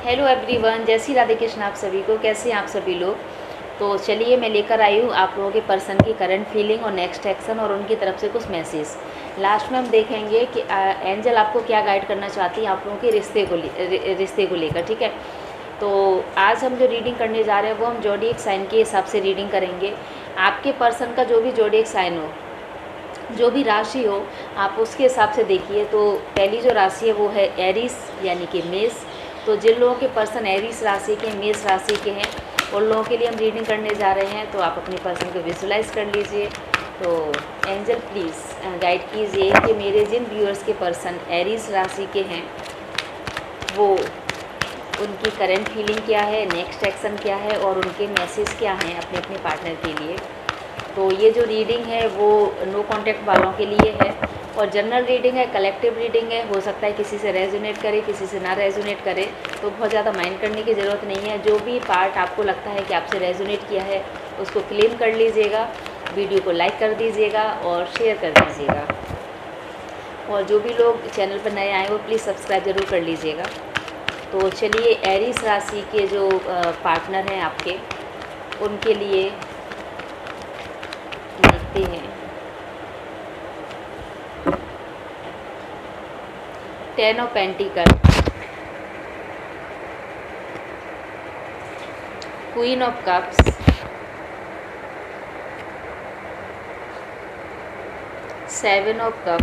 Hello everyone, जय श्री राधे कृष्ण। आप सभी को कैसे हैं आप सभी लोग। तो चलिए मैं लेकर आई हूँ आप लोगों के पर्सन की करंट फीलिंग और नेक्स्ट एक्शन और उनकी तरफ से कुछ मैसेज। लास्ट में हम देखेंगे कि एंजल आपको क्या गाइड करना चाहती है आप लोगों के रिश्ते को लेकर। ठीक है, तो आज हम जो रीडिंग करने जा रहे हैं वो हम जोडिएक साइन के हिसाब से रीडिंग करेंगे। आपके पर्सन का जो भी जोडिएक साइन हो, जो भी राशि हो, आप उसके हिसाब से देखिए। तो पहली जो राशि है वो है एरीज यानी कि मेष। तो जिन लोगों के पर्सन एरीज राशि के, मेष राशि के हैं, उन लोगों के लिए हम रीडिंग करने जा रहे हैं। तो आप अपने पर्सन को विजुलाइज कर लीजिए। तो एंजल प्लीज़ गाइड कीजिए कि मेरे जिन व्यूअर्स के पर्सन एरीज राशि के हैं वो उनकी करंट फीलिंग क्या है, नेक्स्ट एक्शन क्या है और उनके मैसेज क्या हैं अपने अपने पार्टनर के लिए। तो ये जो रीडिंग है वो नो कांटेक्ट वालों के लिए है और जनरल रीडिंग है, कलेक्टिव रीडिंग है। हो सकता है किसी से रेजोनेट करे, किसी से ना रेजोनेट करे, तो बहुत ज़्यादा माइंड करने की ज़रूरत नहीं है। जो भी पार्ट आपको लगता है कि आपसे रेजोनेट किया है उसको क्लेम कर लीजिएगा, वीडियो को लाइक कर दीजिएगा और शेयर कर दीजिएगा। और जो भी लोग चैनल पर नए आए वो प्लीज़ सब्सक्राइब ज़रूर कर लीजिएगा। तो चलिए एरीज राशि के जो पार्टनर हैं आपके, उनके लिए देखते हैं। 10 of pentacle, queen of cups, 7 of cup,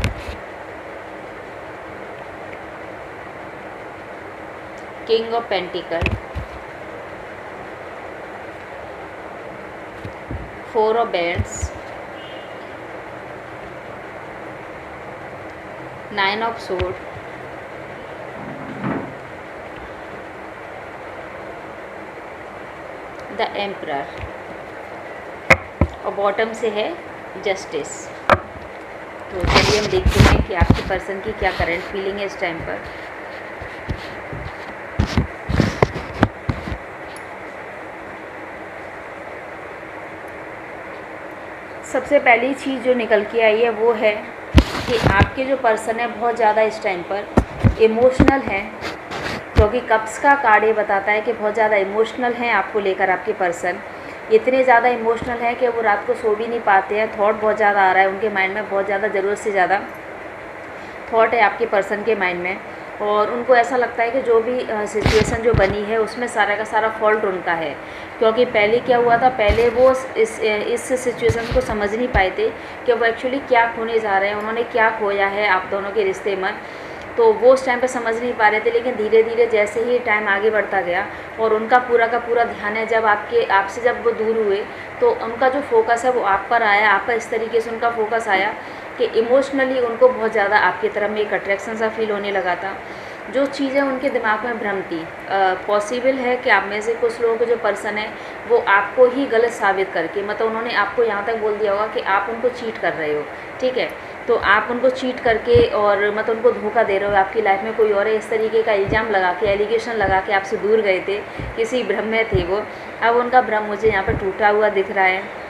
king of pentacle, 4 of bands, 9 of sword, the emperor और बॉटम से है जस्टिस। तो चलिए हम देखते हैं कि आपके पर्सन की क्या करंट फीलिंग है इस टाइम पर। सबसे पहली चीज़ जो निकल के आई है वो है कि आपके जो पर्सन है बहुत ज़्यादा इस टाइम पर इमोशनल हैं, क्योंकि कप्स का कार्ड ये बताता है कि बहुत ज़्यादा इमोशनल हैं आपको लेकर। आपके पर्सन इतने ज़्यादा इमोशनल हैं कि वो रात को सो भी नहीं पाते हैं। थॉट बहुत ज़्यादा आ रहा है उनके माइंड में, बहुत ज़्यादा ज़रूरत से ज़्यादा थॉट है आपके पर्सन के माइंड में। और उनको ऐसा लगता है कि जो भी सिचुएशन जो बनी है उसमें सारा का सारा फॉल्ट उनका है। क्योंकि पहले क्या हुआ था, पहले वो इस सिचुएशन को समझ नहीं पाए थे कि वो एक्चुअली क्या खोने जा रहे हैं, उन्होंने क्या खोया है आप दोनों के रिश्ते में। तो वो उस टाइम पे समझ नहीं पा रहे थे। लेकिन धीरे धीरे जैसे ही टाइम आगे बढ़ता गया और उनका पूरा का पूरा ध्यान है, जब आपसे जब वो दूर हुए तो उनका जो फोकस है वो आप पर आया। आप पर इस तरीके से उनका फोकस आया कि इमोशनली उनको बहुत ज़्यादा आपकी तरफ में एक अट्रैक्शन सा फील होने लगा था। जो चीज़ें उनके दिमाग में भ्रम थी, पॉसिबल है कि आप में से कुछ लोगों के जो पर्सन है वो आपको ही गलत साबित करके, मतलब उन्होंने आपको यहाँ तक बोल दिया होगा कि आप उनको चीट कर रहे हो। ठीक है, तो आप उनको चीट करके और मतलब उनको धोखा दे रहे हो, आपकी लाइफ में कोई और है, इस तरीके का इल्ज़ाम लगा के, एलिगेशन लगा के आपसे दूर गए थे, किसी भ्रम में थे वो। अब उनका भ्रम मुझे यहाँ पर टूटा हुआ दिख रहा है।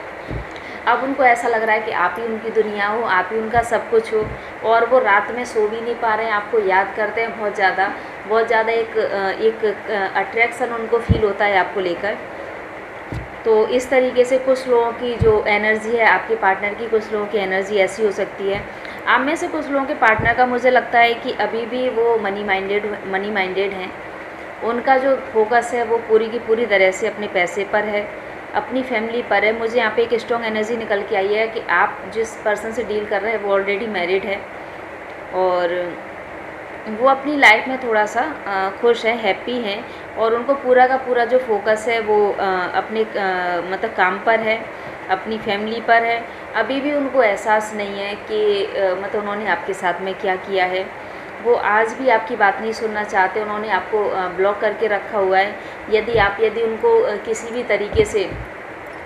अब उनको ऐसा लग रहा है कि आप ही उनकी दुनिया हो, आप ही उनका सब कुछ हो। और वो रात में सो भी नहीं पा रहे हैं, आपको याद करते हैं बहुत ज़्यादा। एक अट्रैक्शन उनको फील होता है आपको लेकर। तो इस तरीके से कुछ लोगों की जो एनर्जी है आपके पार्टनर की, कुछ लोगों की एनर्जी ऐसी हो सकती है। आप में से कुछ लोगों के पार्टनर का मुझे लगता है कि अभी भी वो मनी माइंडेड हैं। उनका जो फोकस है वो पूरी की पूरी तरह से अपने पैसे पर है, अपनी फैमिली पर है। मुझे यहाँ पे एक स्ट्रॉन्ग एनर्जी निकल के आई है कि आप जिस पर्सन से डील कर रहे हैं वो ऑलरेडी मैरिड है और वो अपनी लाइफ में थोड़ा सा खुश है, हैप्पी हैं। और उनको पूरा का पूरा जो फोकस है वो अपने मतलब काम पर है, अपनी फैमिली पर है। अभी भी उनको एहसास नहीं है कि मतलब उन्होंने आपके साथ में क्या किया है। वो आज भी आपकी बात नहीं सुनना चाहते, उन्होंने आपको ब्लॉक करके रखा हुआ है। यदि उनको किसी भी तरीके से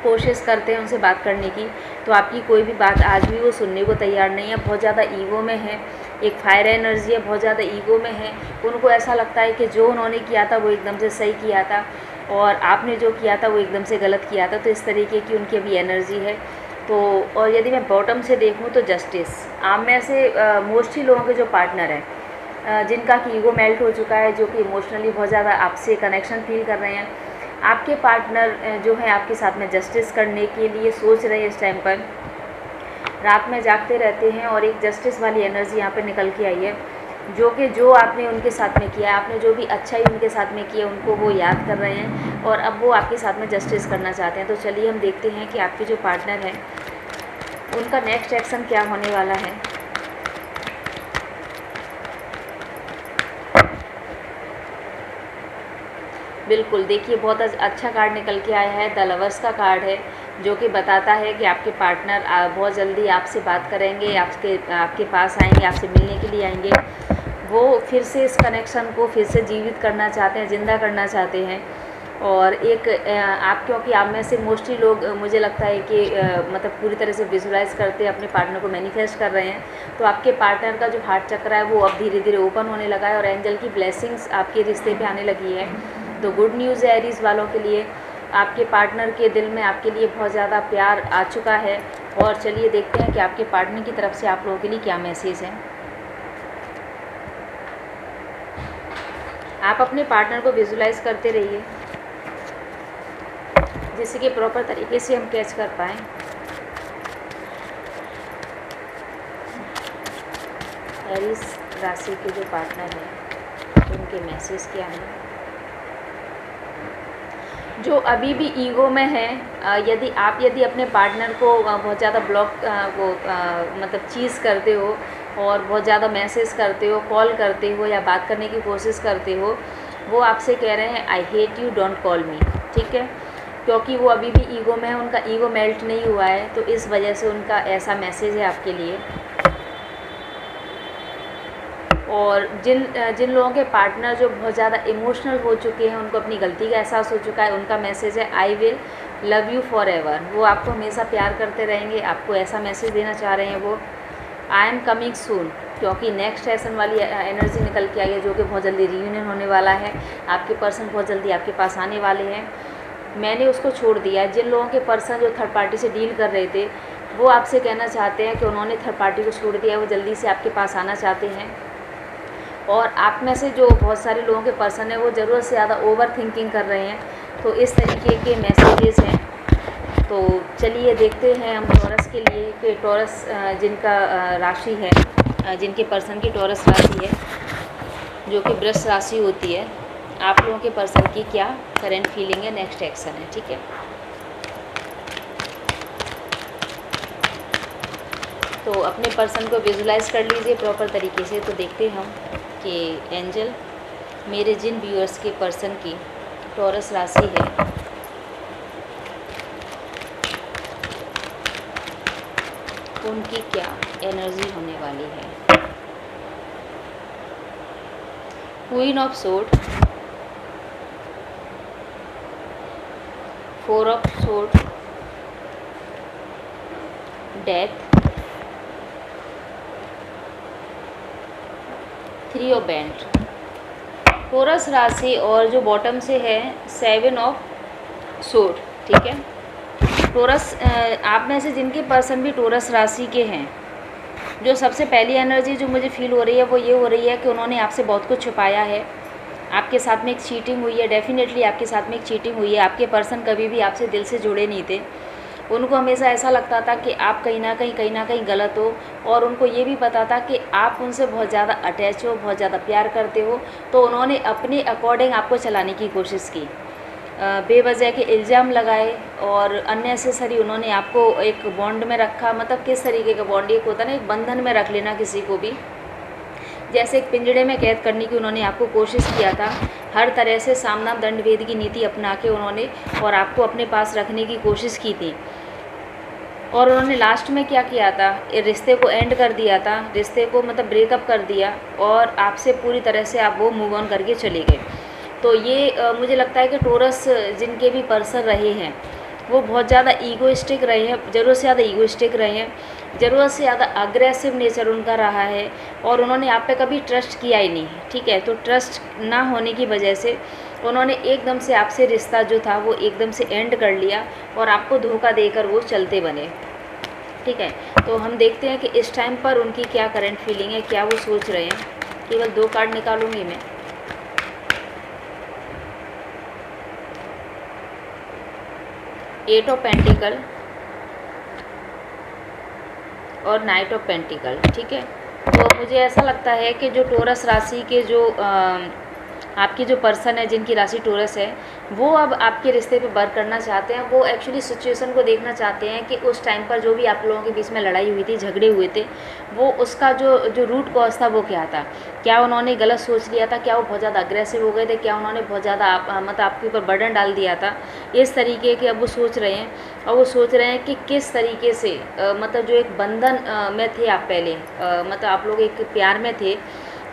कोशिश करते हैं उनसे बात करने की, तो आपकी कोई भी बात आज भी वो सुनने को तैयार नहीं है। बहुत ज़्यादा ईगो में है, एक फायर एनर्जी है, बहुत ज़्यादा ईगो में है। उनको ऐसा लगता है कि जो उन्होंने किया था वो एकदम से सही किया था और आपने जो किया था वो एकदम से गलत किया था। तो इस तरीके की उनकी अभी एनर्जी है। तो और यदि मैं बॉटम से देखूं तो जस्टिस, आप में से मोस्टली लोगों के जो पार्टनर हैं जिनका कि ईगो मेल्ट हो चुका है, जो कि इमोशनली बहुत ज़्यादा आपसे कनेक्शन फील कर रहे हैं। आपके पार्टनर जो है आपके साथ में जस्टिस करने के लिए सोच रहे हैं, इस टाइम पर रात में जागते रहते हैं और एक जस्टिस वाली एनर्जी यहाँ पर निकल के आई है, जो आपने उनके साथ में किया है, आपने जो भी अच्छाई उनके साथ में किया उनको वो याद कर रहे हैं और अब वो आपके साथ में जस्टिस करना चाहते हैं। तो चलिए हम देखते हैं कि आपके जो पार्टनर हैं उनका नेक्स्ट एक्शन क्या होने वाला है। बिल्कुल, देखिए बहुत अच्छा कार्ड निकल के आया है, द लवर्स का कार्ड है, जो कि बताता है कि आपके पार्टनर बहुत जल्दी आपसे बात करेंगे, आपके पास आएंगे, आपसे मिलने के लिए आएंगे। वो फिर से इस कनेक्शन को फिर से जीवित करना चाहते हैं, ज़िंदा करना चाहते हैं। और एक आप, क्योंकि आप में से मोस्टली लोग मुझे लगता है कि मतलब पूरी तरह से विजुलाइज़ करते हैं, अपने पार्टनर को मैनिफेस्ट कर रहे हैं। तो आपके पार्टनर का जो हार्ट चक्र है वो अब धीरे धीरे ओपन होने लगा है और एंजल की ब्लेसिंग्स आपके रिश्ते पे आने लगी है। तो गुड न्यूज़ है एरीज़ वालों के लिए, आपके पार्टनर के दिल में आपके लिए बहुत ज़्यादा प्यार आ चुका है। और चलिए देखते हैं कि आपके पार्टनर की तरफ से आप लोगों के लिए क्या मैसेज है। आप अपने पार्टनर को विजुलाइज़ करते रहिए, जिससे कि प्रॉपर तरीके से हम कैच कर पाएँ। एरीज़ राशि के जो पार्टनर हैं उनके मैसेज क्या हैं। जो अभी भी ईगो में है, यदि अपने पार्टनर को बहुत ज़्यादा ब्लॉक मतलब चीज़ करते हो और बहुत ज़्यादा मैसेज करते हो, कॉल करते हो या बात करने की कोशिश करते हो, वो आपसे कह रहे हैं I hate you, don't call मी, ठीक है। क्योंकि वो अभी भी ईगो में है, उनका ईगो मेल्ट नहीं हुआ है, तो इस वजह से उनका ऐसा मैसेज है आपके लिए। और जिन लोगों के पार्टनर जो बहुत ज़्यादा इमोशनल हो चुके हैं, उनको अपनी गलती का एहसास हो चुका है, उनका मैसेज है I will love you for ever. वो आपको हमेशा प्यार करते रहेंगे, आपको ऐसा मैसेज देना चाह रहे हैं वो। आई एम कमिंग सून, क्योंकि नेक्स्ट सेशन वाली एनर्जी निकल के आई है, जो कि बहुत जल्दी रीयूनियन होने वाला है। आपके पर्सन बहुत जल्दी आपके पास आने वाले हैं। मैंने उसको छोड़ दिया है। जिन लोगों के पर्सन जो थर्ड पार्टी से डील कर रहे थे, वो आपसे कहना चाहते हैं कि उन्होंने थर्ड पार्टी को छोड़ दिया है, वो जल्दी से आपके पास आना चाहते हैं। और आप में से जो बहुत सारे लोगों के पर्सन है वो ज़रूरत से ज़्यादा ओवर थिंकिंग कर रहे हैं। तो इस तरीके के मैसेजेस हैं। तो चलिए देखते हैं हम टॉरस के लिए कि टॉरस जिनका राशि है, जिनके पर्सन की टॉरस राशि है, जो कि वृष राशि होती है, आप लोगों के पर्सन की क्या करंट फीलिंग है, नेक्स्ट एक्शन है, ठीक है। तो अपने पर्सन को विजुलाइज कर लीजिए प्रॉपर तरीके से। तो देखते हैं हम कि एंजल मेरे जिन व्यूअर्स के पर्सन की टॉरस राशि है, उनकी क्या एनर्जी होने वाली है। Queen of sword, four of sword, death, three of band. Taurus राशि और जो बॉटम से है सेवन ऑफ सोर्ड, ठीक है। टॉरस आप में से जिनके पर्सन भी टॉरस राशि के हैं, जो सबसे पहली एनर्जी जो मुझे फील हो रही है वो ये हो रही है कि उन्होंने आपसे बहुत कुछ छुपाया है। आपके साथ में एक चीटिंग हुई है, डेफिनेटली आपके साथ में एक चीटिंग हुई है। आपके पर्सन कभी भी आपसे दिल से जुड़े नहीं थे। उनको हमेशा ऐसा लगता था कि आप कहीं ना कहीं गलत हो, और उनको ये भी पता था कि आप उनसे बहुत ज़्यादा अटैच हो, बहुत ज़्यादा प्यार करते हो। तो उन्होंने अपने अकॉर्डिंग आपको चलाने की कोशिश की, बेवजह के इल्ज़ाम लगाए और अननेसेसरी उन्होंने आपको एक बॉन्ड में रखा। मतलब किस तरीके का बॉन्ड, एक होता है ना एक बंधन में रख लेना किसी को भी, जैसे एक पिंजड़े में कैद करने की उन्होंने आपको कोशिश किया था। हर तरह से सामना दंड भेद की नीति अपना के उन्होंने और आपको अपने पास रखने की कोशिश की थी। और उन्होंने लास्ट में क्या किया था, रिश्ते को एंड कर दिया था, रिश्ते को मतलब ब्रेकअप कर दिया और आपसे पूरी तरह से आप वो मूव ऑन करके चले गए। तो ये मुझे लगता है कि टॉरस जिनके भी पर्सन रहे हैं वो बहुत ज़्यादा ईगोइस्टिक रहे हैं, ज़रूरत से ज़्यादा ईगोइस्टिक रहे हैं, ज़रूरत से ज़्यादा अग्रेसिव नेचर उनका रहा है और उन्होंने आप पे कभी ट्रस्ट किया ही नहीं, ठीक है। तो ट्रस्ट ना होने की वजह से उन्होंने एकदम से आपसे रिश्ता जो था वो एकदम से एंड कर लिया और आपको धोखा देकर वो चलते बने, ठीक है। तो हम देखते हैं कि इस टाइम पर उनकी क्या करंट फीलिंग है, क्या वो सोच रहे हैं। केवल 2 कार्ड निकालूंगी मैं। एट ऑफ पेंटिकल और नाइट ऑफ पेंटिकल। ठीक है, तो मुझे ऐसा लगता है कि जो टोरस राशि के जो आपके जो पर्सन है जिनकी राशि टोरस है, वो अब आपके रिश्ते पे वर्क करना चाहते हैं। वो एक्चुअली सिचुएशन को देखना चाहते हैं कि उस टाइम पर जो भी आप लोगों के बीच में लड़ाई हुई थी, झगड़े हुए थे, वो उसका जो रूट कॉज था वो क्या था। क्या उन्होंने गलत सोच लिया था, क्या वो बहुत ज़्यादा अग्रेसिव हो गए थे, क्या उन्होंने बहुत ज़्यादा मतलब आपके ऊपर बर्डन डाल दिया था, इस तरीके के अब वो सोच रहे हैं। और वो सोच रहे हैं कि किस तरीके से मतलब जो एक बंधन में थे आप पहले, मतलब आप लोग एक प्यार में थे,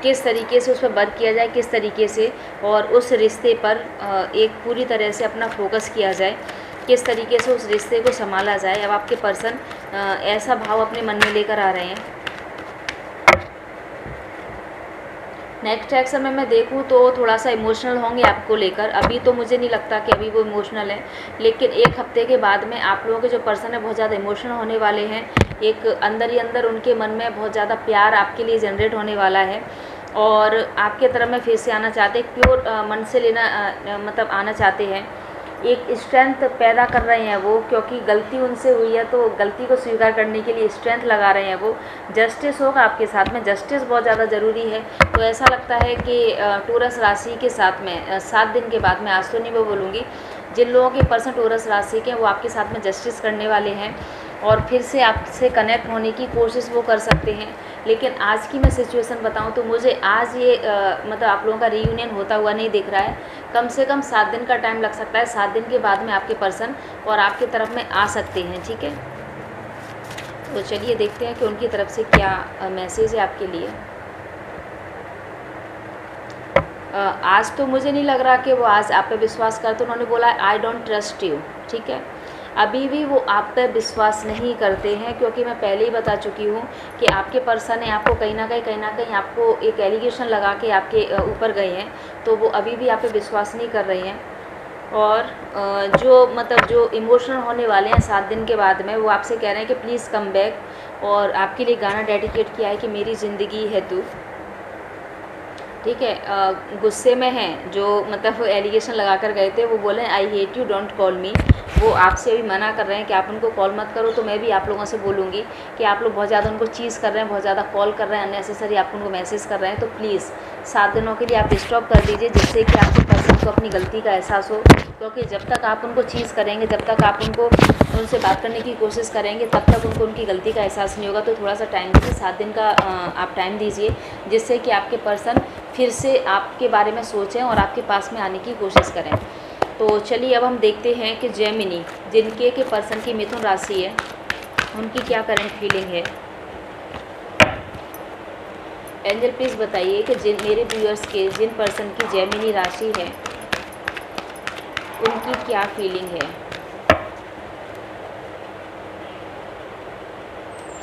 किस तरीके से उस पर वर्क किया जाए, किस तरीके से और उस रिश्ते पर एक पूरी तरह से अपना फोकस किया जाए, किस तरीके से उस रिश्ते को संभाला जाए। अब आपके पर्सन ऐसा भाव अपने मन में लेकर आ रहे हैं। नेक्स्ट एक्शन में मैं देखूं तो थोड़ा सा इमोशनल होंगे आपको लेकर। अभी तो मुझे नहीं लगता कि अभी वो इमोशनल है, लेकिन एक हफ्ते के बाद में आप लोगों के जो पर्सन है बहुत ज़्यादा इमोशनल होने वाले हैं। एक अंदर ही अंदर उनके मन में बहुत ज़्यादा प्यार आपके लिए जनरेट होने वाला है और आपके तरफ में फिर से आना चाहते हैं, प्योर मन से लेना मतलब आना चाहते हैं। एक स्ट्रेंथ पैदा कर रहे हैं वो, क्योंकि गलती उनसे हुई है तो गलती को स्वीकार करने के लिए स्ट्रेंथ लगा रहे हैं वो। जस्टिस होगा आपके साथ में, जस्टिस बहुत ज़्यादा ज़रूरी है। तो ऐसा लगता है कि टोरस राशि के साथ में 7 दिन के बाद में, आज तो नहीं मैं बोलूँगी, जिन लोगों के पर्सन टोरस राशि के वो आपके साथ में जस्टिस करने वाले हैं और फिर से आपसे कनेक्ट होने की कोशिश वो कर सकते हैं। लेकिन आज की मैं सिचुएशन बताऊं तो मुझे आज ये मतलब आप लोगों का रीयूनियन होता हुआ नहीं दिख रहा है। कम से कम 7 दिन का टाइम लग सकता है। 7 दिन के बाद में आपके पर्सन और आपकी तरफ में आ सकते हैं। ठीक है, तो चलिए देखते हैं कि उनकी तरफ से क्या मैसेज है आपके लिए। आज तो मुझे नहीं लग रहा कि वो आज आप पे विश्वास करते। उन्होंने बोला आई डोंट ट्रस्ट यू। ठीक है, अभी भी वो आप पे विश्वास नहीं करते हैं, क्योंकि मैं पहले ही बता चुकी हूँ कि आपके पर्सन ने आपको कहीं ना कहीं आपको एक एलिगेशन लगा के आपके ऊपर गए हैं, तो वो अभी भी आप पे विश्वास नहीं कर रहे हैं। और जो मतलब जो इमोशनल होने वाले हैं 7 दिन के बाद में, वो आपसे कह रहे हैं कि प्लीज़ कम बैक, और आपके लिए गाना डेडिकेट किया है कि मेरी ज़िंदगी है तू। ठीक है, गुस्से में हैं जो मतलब एलिगेशन लगा कर गए थे, वो बोले I hate you don't call मी। वो आपसे अभी मना कर रहे हैं कि आप उनको कॉल मत करो। तो मैं भी आप लोगों से बोलूँगी कि आप लोग बहुत ज़्यादा उनको चीज़ कर रहे हैं, बहुत ज़्यादा कॉल कर रहे हैं, अननेसेसरी आप उनको मैसेज कर रहे हैं। तो प्लीज़ 7 दिनों के लिए आप स्टॉप कर दीजिए, जिससे कि आपके पर्सन को अपनी गलती का एहसास हो। क्योंकि जब तक आप उनको चीज़ करेंगे, जब तक आप उनसे बात करने की कोशिश करेंगे, तब तक उनको उनकी गलती का एहसास नहीं होगा। तो थोड़ा सा टाइम दीजिए, 7 दिन का आप टाइम दीजिए, जिससे कि आपके पर्सन फिर से आपके बारे में सोचें और आपके पास में आने की कोशिश करें। तो चलिए अब हम देखते हैं कि जेमिनी, जिनके के पर्सन की मिथुन राशि है, उनकी क्या करंट फीलिंग है। एंजल प्लीज़ बताइए कि मेरे व्यूअर्स के जिन पर्सन की जेमिनी राशि है, उनकी क्या फीलिंग है।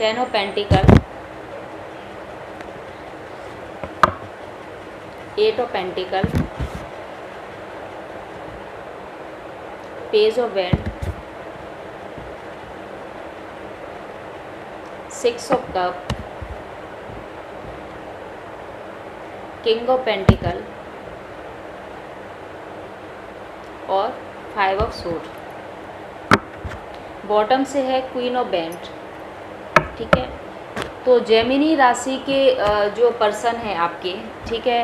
10 of pentacle, 8 of pentacle, page of wand, 6 of cup, king of pentacle और 5 ऑफ सूट। बॉटम से है क्वीन ऑफ बैंड। ठीक है, तो जेमिनी राशि के जो पर्सन हैं आपके, ठीक है,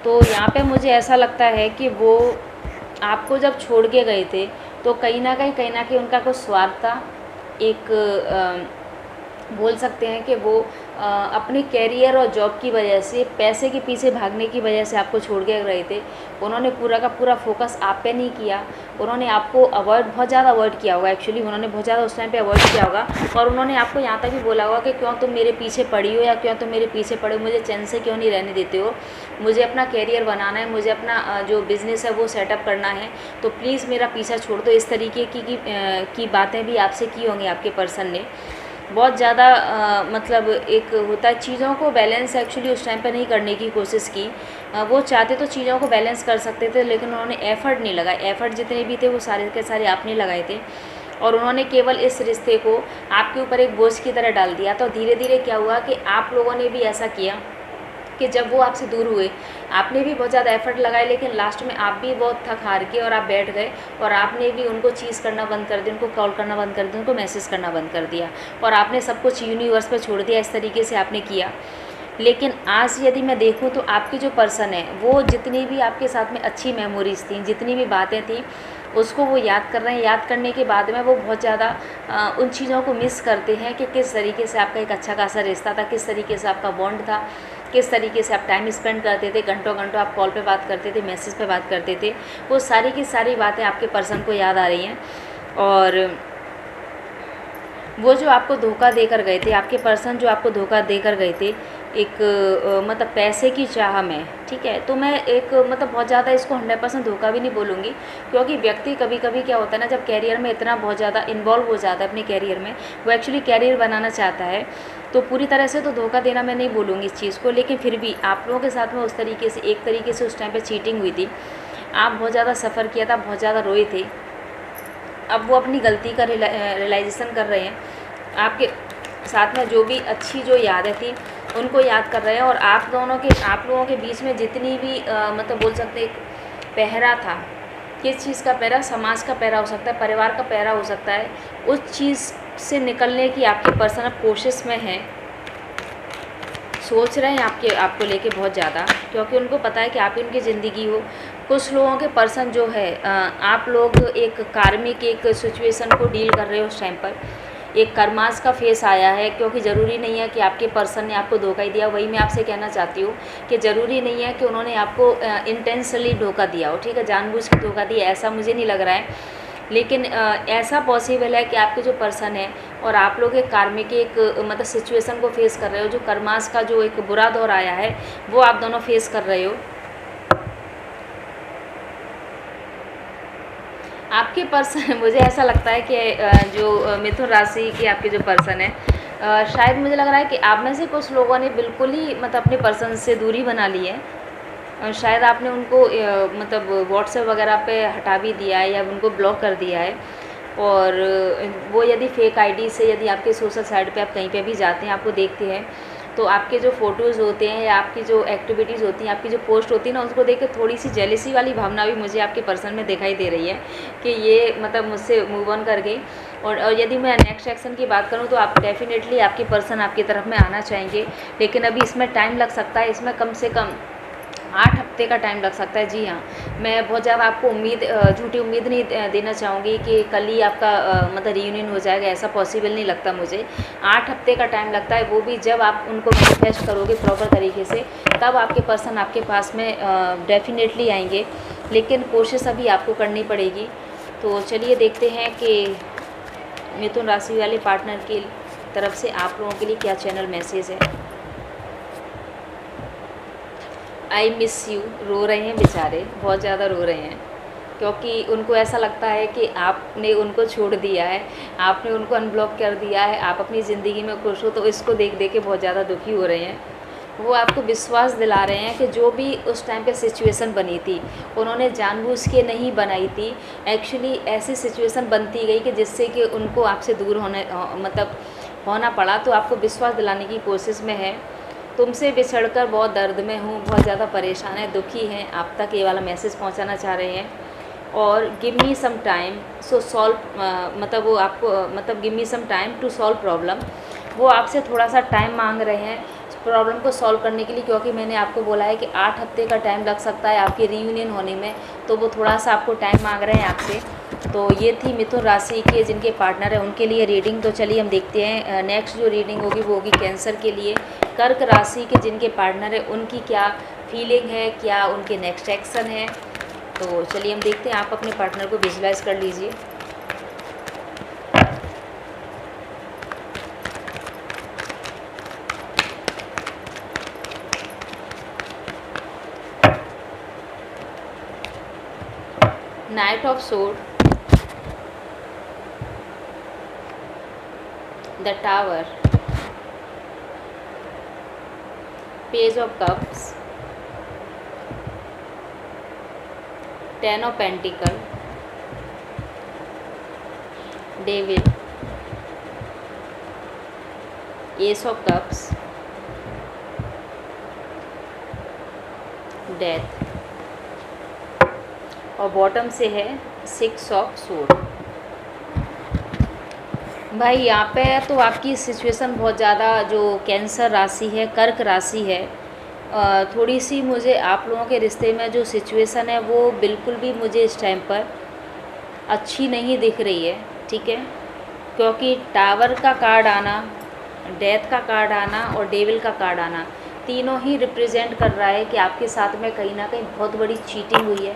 तो यहाँ पे मुझे ऐसा लगता है कि वो आपको जब छोड़ के गए थे तो कहीं ना कहीं उनका कुछ स्वार्थ था। एक बोल सकते हैं कि वो अपने कैरियर और जॉब की वजह से, पैसे के पीछे भागने की वजह से आपको छोड़ के रहे थे। उन्होंने पूरा का पूरा फोकस आप पे नहीं किया। उन्होंने आपको बहुत ज़्यादा अवॉइड किया होगा। एक्चुअली उन्होंने बहुत ज़्यादा उस टाइम पे अवॉइड किया होगा, और उन्होंने आपको यहाँ तक भी बोला होगा कि क्यों तुम मेरे पीछे पड़ी हो, या क्यों तुम मेरे पीछे पड़े हो, मुझे चैन से क्यों नहीं रहने देते हो, मुझे अपना कैरियर बनाना है, मुझे अपना जो बिज़नेस है वो सेटअप करना है, तो प्लीज़ मेरा पीछा छोड़ दो। इस तरीके की बातें भी आपसे की होंगी आपके पर्सन ने। बहुत ज़्यादा मतलब एक होता है चीज़ों को बैलेंस, एक्चुअली उस टाइम पर नहीं करने की कोशिश की। वो चाहते तो चीज़ों को बैलेंस कर सकते थे, लेकिन उन्होंने एफ़र्ट नहीं लगाए। एफ़र्ट जितने भी थे वो सारे के सारे आपने लगाए थे, और उन्होंने केवल इस रिश्ते को आपके ऊपर एक बोझ की तरह डाल दिया। तो धीरे धीरे क्या हुआ कि आप लोगों ने भी ऐसा किया कि जब वो आपसे दूर हुए, आपने भी बहुत ज़्यादा एफर्ट लगाए, लेकिन लास्ट में आप भी बहुत थक हार के और आप बैठ गए और आपने भी उनको चीज़ करना बंद कर दिया, उनको कॉल करना बंद कर दिया, उनको मैसेज करना बंद कर दिया और आपने सब कुछ यूनिवर्स पे छोड़ दिया। इस तरीके से आपने किया। लेकिन आज यदि मैं देखूं तो आपकी जो पर्सन है वो जितनी भी आपके साथ में अच्छी मेमोरीज़ थी, जितनी भी बातें थी, उसको वो याद कर रहे हैं। याद करने के बाद में वो बहुत ज़्यादा उन चीज़ों को मिस करते हैं कि किस तरीके से आपका एक अच्छा खासा रिश्ता था, किस तरीके से आपका बॉन्ड था, किस तरीके से आप टाइम स्पेंड करते थे, घंटों घंटों आप कॉल पे बात करते थे, मैसेज पे बात करते थे। वो सारी की सारी बातें आपके पर्सन को याद आ रही हैं। और वो जो आपको धोखा देकर गए थे, आपके पर्सन जो आपको धोखा देकर गए थे, एक मतलब पैसे की चाह में, ठीक है। तो मैं एक मतलब बहुत ज़्यादा इसको 100% धोखा भी नहीं बोलूँगी, क्योंकि व्यक्ति कभी कभी क्या होता है ना, जब कैरियर में इतना बहुत ज़्यादा इन्वॉल्व हो जाता है अपने कैरियर में, वो एक्चुअली कैरियर बनाना चाहता है, तो पूरी तरह से तो धोखा देना मैं नहीं बोलूँगी इस चीज़ को। लेकिन फिर भी आप लोगों के साथ में उस तरीके से, एक तरीके से उस टाइम पर चीटिंग हुई थी, आप बहुत ज़्यादा सफ़र किया था, बहुत ज़्यादा रोए थे। अब वो अपनी गलती का रियलाइजेशन कर रहे हैं, आपके साथ में जो भी अच्छी जो यादें थी उनको याद कर रहे हैं। और आप लोगों के बीच में जितनी भी मतलब बोल सकते एक पहरा था, किस चीज़ का पहरा, समाज का पहरा हो सकता है, परिवार का पहरा हो सकता है, उस चीज़ से निकलने की आपके पर्सन अब कोशिश में है, सोच रहे हैं आपको लेके बहुत ज़्यादा, क्योंकि उनको पता है कि आप ही उनकी ज़िंदगी हो। कुछ लोगों के पर्सन जो है, आप लोग एक कार्मिक एक सिचुएशन को डील कर रहे हो उस टाइम पर, एक कर्मास का फेस आया है, क्योंकि ज़रूरी नहीं है कि आपके पर्सन ने आपको धोखा ही दिया। वही मैं आपसे कहना चाहती हूँ कि ज़रूरी नहीं है कि उन्होंने आपको इंटेंशनली धोखा दिया हो, ठीक है, जानबूझ के धोखा दिया, ऐसा मुझे नहीं लग रहा है। लेकिन ऐसा पॉसिबल है कि आपके जो पर्सन है और आप लोग एक कार्मिक एक मतलब सिचुएशन को फेस कर रहे हो, जो कर्मास का जो एक बुरा दौर आया है वो आप दोनों फेस कर रहे हो। आपके पर्सन मुझे ऐसा लगता है कि जो मिथुन राशि के आपके जो पर्सन है, शायद मुझे लग रहा है कि आप में से कुछ लोगों ने बिल्कुल ही मतलब अपने पर्सन से दूरी बना ली है। शायद आपने उनको मतलब व्हाट्सएप वगैरह पे हटा भी दिया है या उनको ब्लॉक कर दिया है। और वो यदि फेक आईडी से, यदि आपके सोशल साइट पे आप कहीं पे भी जाते हैं, आपको देखते हैं, तो आपके जो फ़ोटोज़ होते हैं या आपकी जो एक्टिविटीज़ होती हैं, आपकी जो पोस्ट होती है ना, उसको देख के थोड़ी सी जेलेसी वाली भावना भी मुझे आपके पर्सन में दिखाई दे रही है कि ये मतलब मुझसे मूव ऑन कर गई। और यदि मैं नेक्स्ट एक्शन की बात करूँ तो आप डेफिनेटली आपके पर्सन आपकी तरफ में आना चाहेंगे, लेकिन अभी इसमें टाइम लग सकता है। इसमें कम से कम 8 हफ्ते का टाइम लग सकता है। जी हाँ, मैं बहुत ज़्यादा आपको झूठी उम्मीद नहीं देना चाहूँगी कि कल ही आपका मतलब रियूनियन हो जाएगा, ऐसा पॉसिबल नहीं लगता मुझे। 8 हफ्ते का टाइम लगता है, वो भी जब आप उनको मैनिफेस्ट करोगे प्रॉपर तरीके से, तब आपके पर्सन आपके पास में डेफिनेटली आएंगे। लेकिन कोशिश अभी आपको करनी पड़ेगी। तो चलिए देखते हैं कि मिथुन राशि वाले पार्टनर की तरफ से आप लोगों के लिए क्या चैनल मैसेज है। आई मिस यू, रो रहे हैं बेचारे, बहुत ज़्यादा रो रहे हैं, क्योंकि उनको ऐसा लगता है कि आपने उनको छोड़ दिया है, आपने उनको अनब्लॉक कर दिया है, आप अपनी ज़िंदगी में खुश हो। तो इसको देख देख के बहुत ज़्यादा दुखी हो रहे हैं। वो आपको विश्वास दिला रहे हैं कि जो भी उस टाइम पे सिचुएशन बनी थी, उन्होंने जानबूझ के नहीं बनाई थी। एक्चुअली ऐसी सिचुएशन बनती गई कि जिससे कि उनको आपसे दूर मतलब होना पड़ा। तो आपको विश्वास दिलाने की कोशिश में है। तुमसे बिछड़कर बहुत दर्द में हूँ, बहुत ज़्यादा परेशान है, दुखी हैं, आप तक ये वाला मैसेज पहुँचाना चाह रहे हैं। और give me some time so solve, मतलब वो आपको मतलब give me some time to solve problem. वो आपसे थोड़ा सा टाइम मांग रहे हैं प्रॉब्लम को सॉल्व करने के लिए, क्योंकि मैंने आपको बोला है कि 8 हफ्ते का टाइम लग सकता है आपके रीयूनियन होने में। तो वो थोड़ा सा आपको टाइम मांग रहे हैं आपसे। तो ये थी मिथुन राशि के जिनके पार्टनर है उनके लिए रीडिंग। तो चलिए हम देखते हैं नेक्स्ट जो रीडिंग होगी वो होगी कैंसर के लिए। कर्क राशि के जिनके पार्टनर है उनकी क्या फीलिंग है, क्या उनके नेक्स्ट एक्शन है। तो चलिए हम देखते हैं। आप अपने पार्टनर को विजुलाइज कर लीजिए। Night of sword, the tower, page of cups, 10 of pentacle, David, S of cups, death, और बॉटम से है 6 ऑफ सूट। भाई यहाँ पे तो आपकी सिचुएशन बहुत ज़्यादा, जो कैंसर राशि है, कर्क राशि है, थोड़ी सी मुझे आप लोगों के रिश्ते में जो सिचुएशन है वो बिल्कुल भी मुझे इस टाइम पर अच्छी नहीं दिख रही है, ठीक है। क्योंकि टावर का कार्ड आना, डेथ का कार्ड आना और डेविल का कार्ड आना, तीनों ही रिप्रेजेंट कर रहा है कि आपके साथ में कहीं ना कहीं बहुत बड़ी चीटिंग हुई है,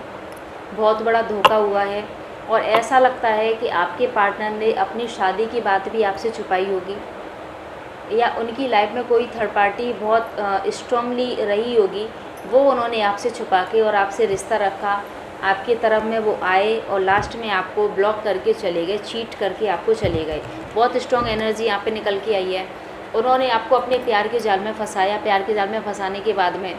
बहुत बड़ा धोखा हुआ है, और ऐसा लगता है कि आपके पार्टनर ने अपनी शादी की बात भी आपसे छुपाई होगी, या उनकी लाइफ में कोई थर्ड पार्टी बहुत स्ट्रांगली रही होगी, वो उन्होंने आपसे छुपा के और आपसे रिश्ता रखा, आपके तरफ में वो आए और लास्ट में आपको ब्लॉक करके चले गए, चीट करके आपको चले गए। बहुत स्ट्रॉन्ग एनर्जी यहाँ पे निकल के आई है। उन्होंने आपको अपने प्यार के जाल में फंसाया, प्यार के जाल में फंसाने के बाद में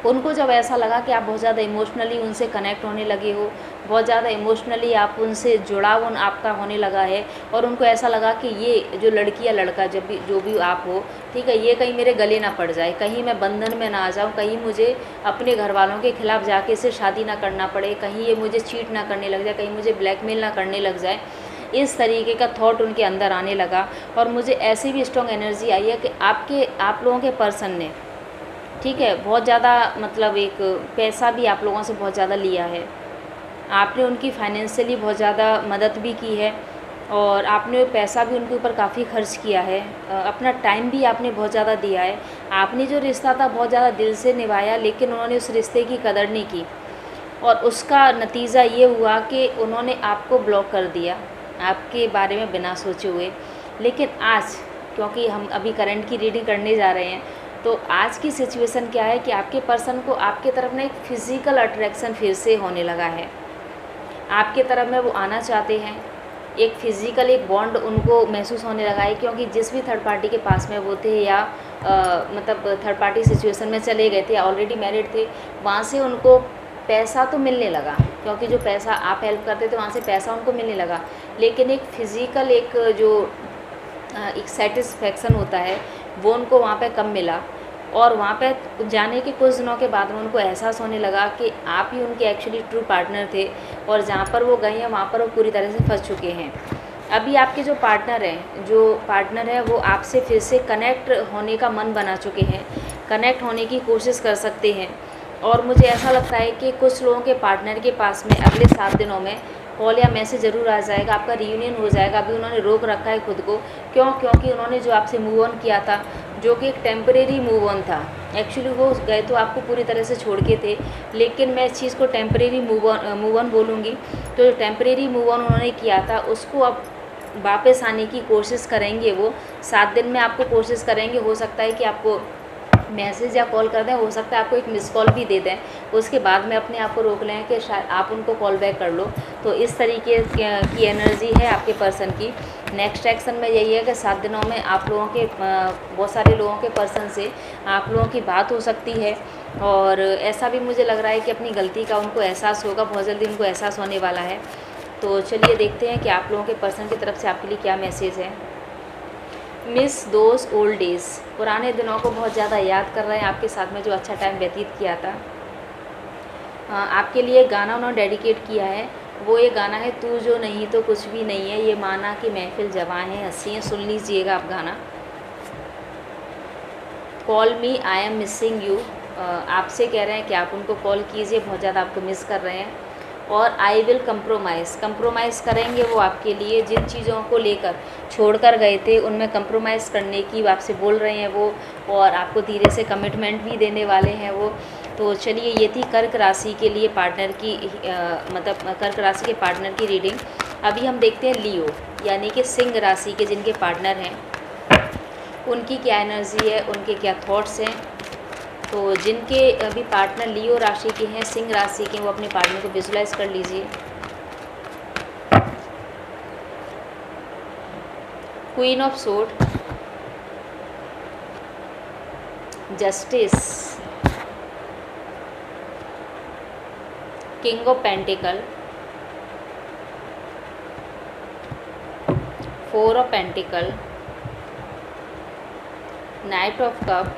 उनको जब ऐसा लगा कि आप बहुत ज़्यादा इमोशनली उनसे कनेक्ट होने लगे हो, बहुत ज़्यादा इमोशनली आप उनसे जुड़ाव आपका होने लगा है, और उनको ऐसा लगा कि ये जो लड़की या लड़का जब भी जो भी आप हो, ठीक है, ये कहीं मेरे गले ना पड़ जाए, कहीं मैं बंधन में ना आ जाऊँ, कहीं मुझे अपने घर वालों के खिलाफ़ जाके इससे शादी ना करना पड़े, कहीं ये मुझे चीट ना करने लग जाए, कहीं मुझे ब्लैकमेल ना करने लग जाए। इस तरीके का थॉट उनके अंदर आने लगा। और मुझे ऐसी भी स्ट्रॉन्ग एनर्जी आई है कि आप लोगों के पर्सन ने, ठीक है, बहुत ज़्यादा मतलब एक पैसा भी आप लोगों से बहुत ज़्यादा लिया है, आपने उनकी फाइनेंशियली बहुत ज़्यादा मदद भी की है, और आपने पैसा भी उनके ऊपर काफ़ी खर्च किया है, अपना टाइम भी आपने बहुत ज़्यादा दिया है, आपने जो रिश्ता था बहुत ज़्यादा दिल से निभाया, लेकिन उन्होंने उस रिश्ते की कदर नहीं की, और उसका नतीजा ये हुआ कि उन्होंने आपको ब्लॉक कर दिया आपके बारे में बिना सोचे हुए। लेकिन आज, क्योंकि हम अभी करंट की रीडिंग करने जा रहे हैं, तो आज की सिचुएशन क्या है कि आपके पर्सन को आपके तरफ में एक फ़िज़िकल अट्रैक्शन फिर से होने लगा है, आपके तरफ में वो आना चाहते हैं, एक फ़िज़िकल एक बॉन्ड उनको महसूस होने लगा है। क्योंकि जिस भी थर्ड पार्टी के पास में वो थे, या मतलब थर्ड पार्टी सिचुएशन में चले गए थे, ऑलरेडी मैरिड थे, वहाँ से उनको पैसा तो मिलने लगा, क्योंकि जो पैसा आप हेल्प करते थे वहाँ से पैसा उनको मिलने लगा, लेकिन एक फ़िज़िकल एक जो एक सेटिस्फेक्शन होता है वो उनको वहाँ पे कम मिला। और वहाँ पे जाने के कुछ दिनों के बाद में उनको एहसास होने लगा कि आप ही उनके एक्चुअली ट्रू पार्टनर थे, और जहाँ पर वो गए हैं वहाँ पर वो पूरी तरह से फंस चुके हैं। अभी आपके जो पार्टनर है वो आपसे फिर से कनेक्ट होने का मन बना चुके हैं, कनेक्ट होने की कोशिश कर सकते हैं। और मुझे ऐसा लगता है कि कुछ लोगों के पार्टनर के पास में अगले 7 दिनों में कॉल या मैसेज ज़रूर आ जाएगा, आपका रियूनियन हो जाएगा। अभी उन्होंने रोक रखा है खुद को, क्योंकि उन्होंने जो आपसे मूव ऑन किया था, जो कि एक टेम्परेरी मूव ऑन था, एक्चुअली वो गए तो आपको पूरी तरह से छोड़ के थे, लेकिन मैं इस चीज़ को टेम्परेरी मूव ऑन बोलूँगी। तो जो टेम्परेरी मूव ऑन उन्होंने किया था, उसको अब वापस आने की कोशिश करेंगे। वो 7 दिन में आपको कोशिश करेंगे, हो सकता है कि आपको मैसेज या कॉल कर दें, हो सकता है आपको एक मिस कॉल भी दे दें, उसके बाद में अपने आप को रोक लें कि शायद आप उनको कॉल बैक कर लो। तो इस तरीके की एनर्जी है आपके पर्सन की। नेक्स्ट एक्शन में यही है कि 7 दिनों में आप लोगों के बहुत सारे लोगों के पर्सन से आप लोगों की बात हो सकती है, और ऐसा भी मुझे लग रहा है कि अपनी गलती का उनको एहसास होगा, बहुत जल्दी उनको एहसास होने वाला है। तो चलिए देखते हैं कि आप लोगों के पर्सन की तरफ से आपके लिए क्या मैसेज है। मिस दोज ओल्ड डेज़, पुराने दिनों को बहुत ज़्यादा याद कर रहे हैं, आपके साथ में जो अच्छा टाइम व्यतीत किया था। आपके लिए गाना उन्होंने डेडिकेट किया है, वो ये गाना है तू जो नहीं तो कुछ भी नहीं है, ये माना कि महफिल जवां है, हंसी है। सुन लीजिएगा आप गाना। Call me I am missing you, आपसे कह रहे हैं कि आप उनको कॉल कीजिए, बहुत ज़्यादा आपको मिस कर रहे हैं। और आई विल कंप्रोमाइज़ करेंगे वो आपके लिए, जिन चीज़ों को लेकर छोड़कर गए थे उनमें कंप्रोमाइज़ करने की आपसे बोल रहे हैं वो, और आपको धीरे से कमिटमेंट भी देने वाले हैं वो। तो चलिए, ये थी कर्क राशि के लिए पार्टनर की मतलब कर्क राशि के पार्टनर की रीडिंग। अभी हम देखते हैं लियो, यानी कि सिंह राशि के जिनके पार्टनर हैं, उनकी क्या एनर्जी है, उनके क्या थॉट्स हैं। तो जिनके अभी पार्टनर लियो राशि के हैं, सिंह राशि के, वो अपने पार्टनर को विजुलाइज कर लीजिए। Queen of sword, justice, king of pentacle, 4 of pentacle, knight of cup,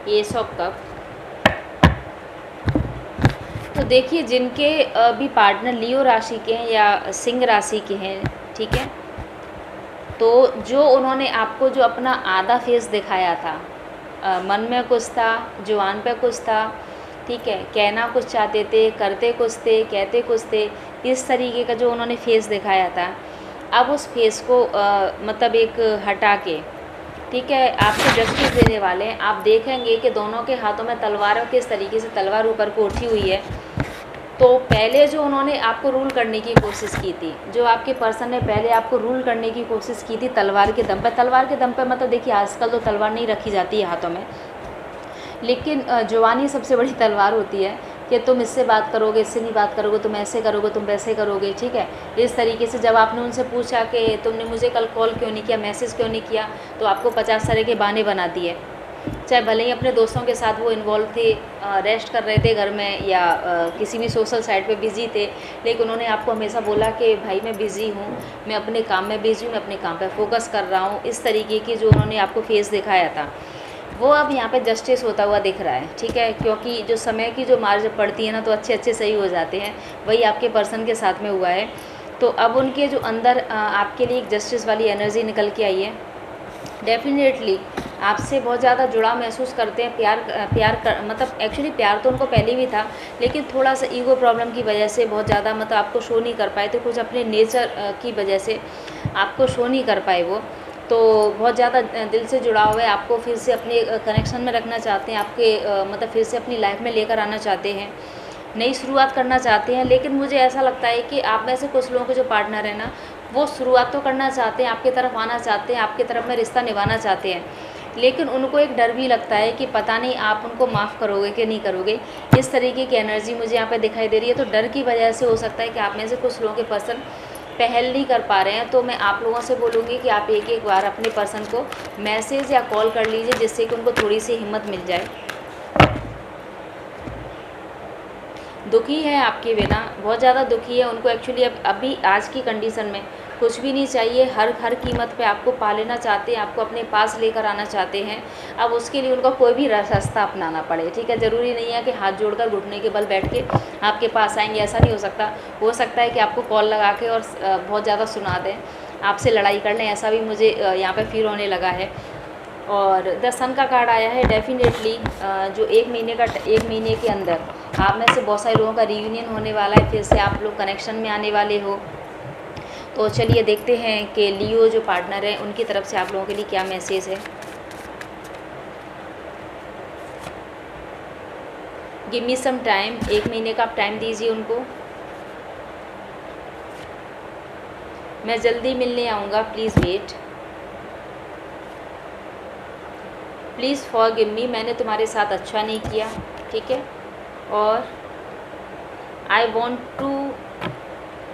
S of cup. तो देखिए जिनके भी पार्टनर लियो राशि के हैं या सिंह राशि के हैं, ठीक है, तो जो उन्होंने आपको जो अपना आधा फेस दिखाया था, मन में कुछ था, जुबान पे कुछ था, ठीक है, कहना कुछ चाहते थे, करते कुछ थे, कहते कुछ थे, इस तरीके का जो उन्होंने फेस दिखाया था, अब उस फेस को मतलब एक हटा के, ठीक है, आपको जस्टिस देने वाले हैं। आप देखेंगे कि दोनों के हाथों में तलवार, किस तरीके से तलवार ऊपर को उठी हुई है। तो पहले जो उन्होंने आपको रूल करने की कोशिश की थी, जो आपके पर्सन ने पहले आपको रूल करने की कोशिश की थी तलवार के दम पर, तलवार के दम पर मतलब देखिए आजकल तो तलवार नहीं रखी जाती है हाथों में, लेकिन जुबानी सबसे बड़ी तलवार होती है कि तुम इससे बात करोगे, इससे नहीं बात करोगे, तुम ऐसे करोगे, तुम वैसे करोगे, ठीक है। इस तरीके से जब आपने उनसे पूछा कि तुमने मुझे कल कॉल क्यों नहीं किया, मैसेज क्यों नहीं किया, तो आपको 50 तरह के बहाने बना दिए। चाहे भले ही अपने दोस्तों के साथ वो इन्वॉल्व थे, रेस्ट कर रहे थे घर में या किसी भी सोशल साइट पे बिज़ी थे, लेकिन उन्होंने आपको हमेशा बोला कि भाई मैं बिज़ी हूँ, मैं अपने काम में बिज़ी हूँ, मैं अपने काम पे फोकस कर रहा हूँ। इस तरीके की जो उन्होंने आपको फेस दिखाया था, वो अब यहाँ पे जस्टिस होता हुआ दिख रहा है, ठीक है, क्योंकि जो समय की जो मार जब पड़ती है ना, तो अच्छे अच्छे सही हो जाते हैं। वही आपके पर्सन के साथ में हुआ है। तो अब उनके जो अंदर आपके लिए एक जस्टिस वाली एनर्जी निकल के आई है। डेफिनेटली आपसे बहुत ज़्यादा जुड़ाव महसूस करते हैं, मतलब एक्चुअली प्यार तो उनको पहले भी था, लेकिन थोड़ा सा ईगो प्रॉब्लम की वजह से बहुत ज़्यादा मतलब आपको शो नहीं कर पाए थे, कुछ अपने नेचर की वजह से आपको शो नहीं कर पाए वो। तो बहुत ज़्यादा दिल से जुड़ाव है, आपको फिर से अपने कनेक्शन में रखना चाहते हैं, आपके मतलब फिर से अपनी लाइफ में लेकर आना चाहते हैं, नई शुरुआत करना चाहते हैं। लेकिन मुझे ऐसा लगता है कि आप में से कुछ लोगों के जो पार्टनर है ना, वो शुरुआत तो करना चाहते हैं, आपकी तरफ आना चाहते हैं, आपकी तरफ में रिश्ता निभाना चाहते हैं, लेकिन उनको एक डर भी लगता है कि पता नहीं आप उनको माफ़ करोगे कि नहीं करोगे। इस तरीके की एनर्जी मुझे यहाँ पे दिखाई दे रही है। तो डर की वजह से हो सकता है कि आप में से कुछ लोगों के पर्सन पहल नहीं कर पा रहे हैं। तो मैं आप लोगों से बोलूँगी कि आप एक बार अपने पर्सन को मैसेज या कॉल कर लीजिए, जिससे कि उनको थोड़ी सी हिम्मत मिल जाए। दुखी है आपके बिना, बहुत ज़्यादा दुखी है। उनको एक्चुअली अभी आज की कंडीशन में कुछ भी नहीं चाहिए, हर कीमत पे आपको पा लेना चाहते हैं, आपको अपने पास लेकर आना चाहते हैं। अब उसके लिए उनको कोई भी रास्ता अपनाना पड़े, ठीक है। ज़रूरी नहीं है कि हाथ जोड़कर घुटने के बल बैठ के आपके पास आएंगे, ऐसा नहीं हो सकता। हो सकता है कि आपको कॉल लगा के और बहुत ज़्यादा सुना दें, आपसे लड़ाई कर लें, ऐसा भी मुझे यहाँ पर फील होने लगा है। और द सन का कार्ड आया है। डेफिनेटली जो एक महीने के अंदर आप में से बहुत सारे लोगों का रियूनियन होने वाला है, फिर से आप लोग कनेक्शन में आने वाले हो। तो चलिए देखते हैं कि लियो जो पार्टनर है उनकी तरफ से आप लोगों के लिए क्या मैसेज है। गिव मी सम टाइम, 1 महीने का आप टाइम दीजिए उनको। मैं जल्दी मिलने आऊँगा, please wait. Please forgive me, मैंने तुम्हारे साथ अच्छा नहीं किया, ठीक है। और I want to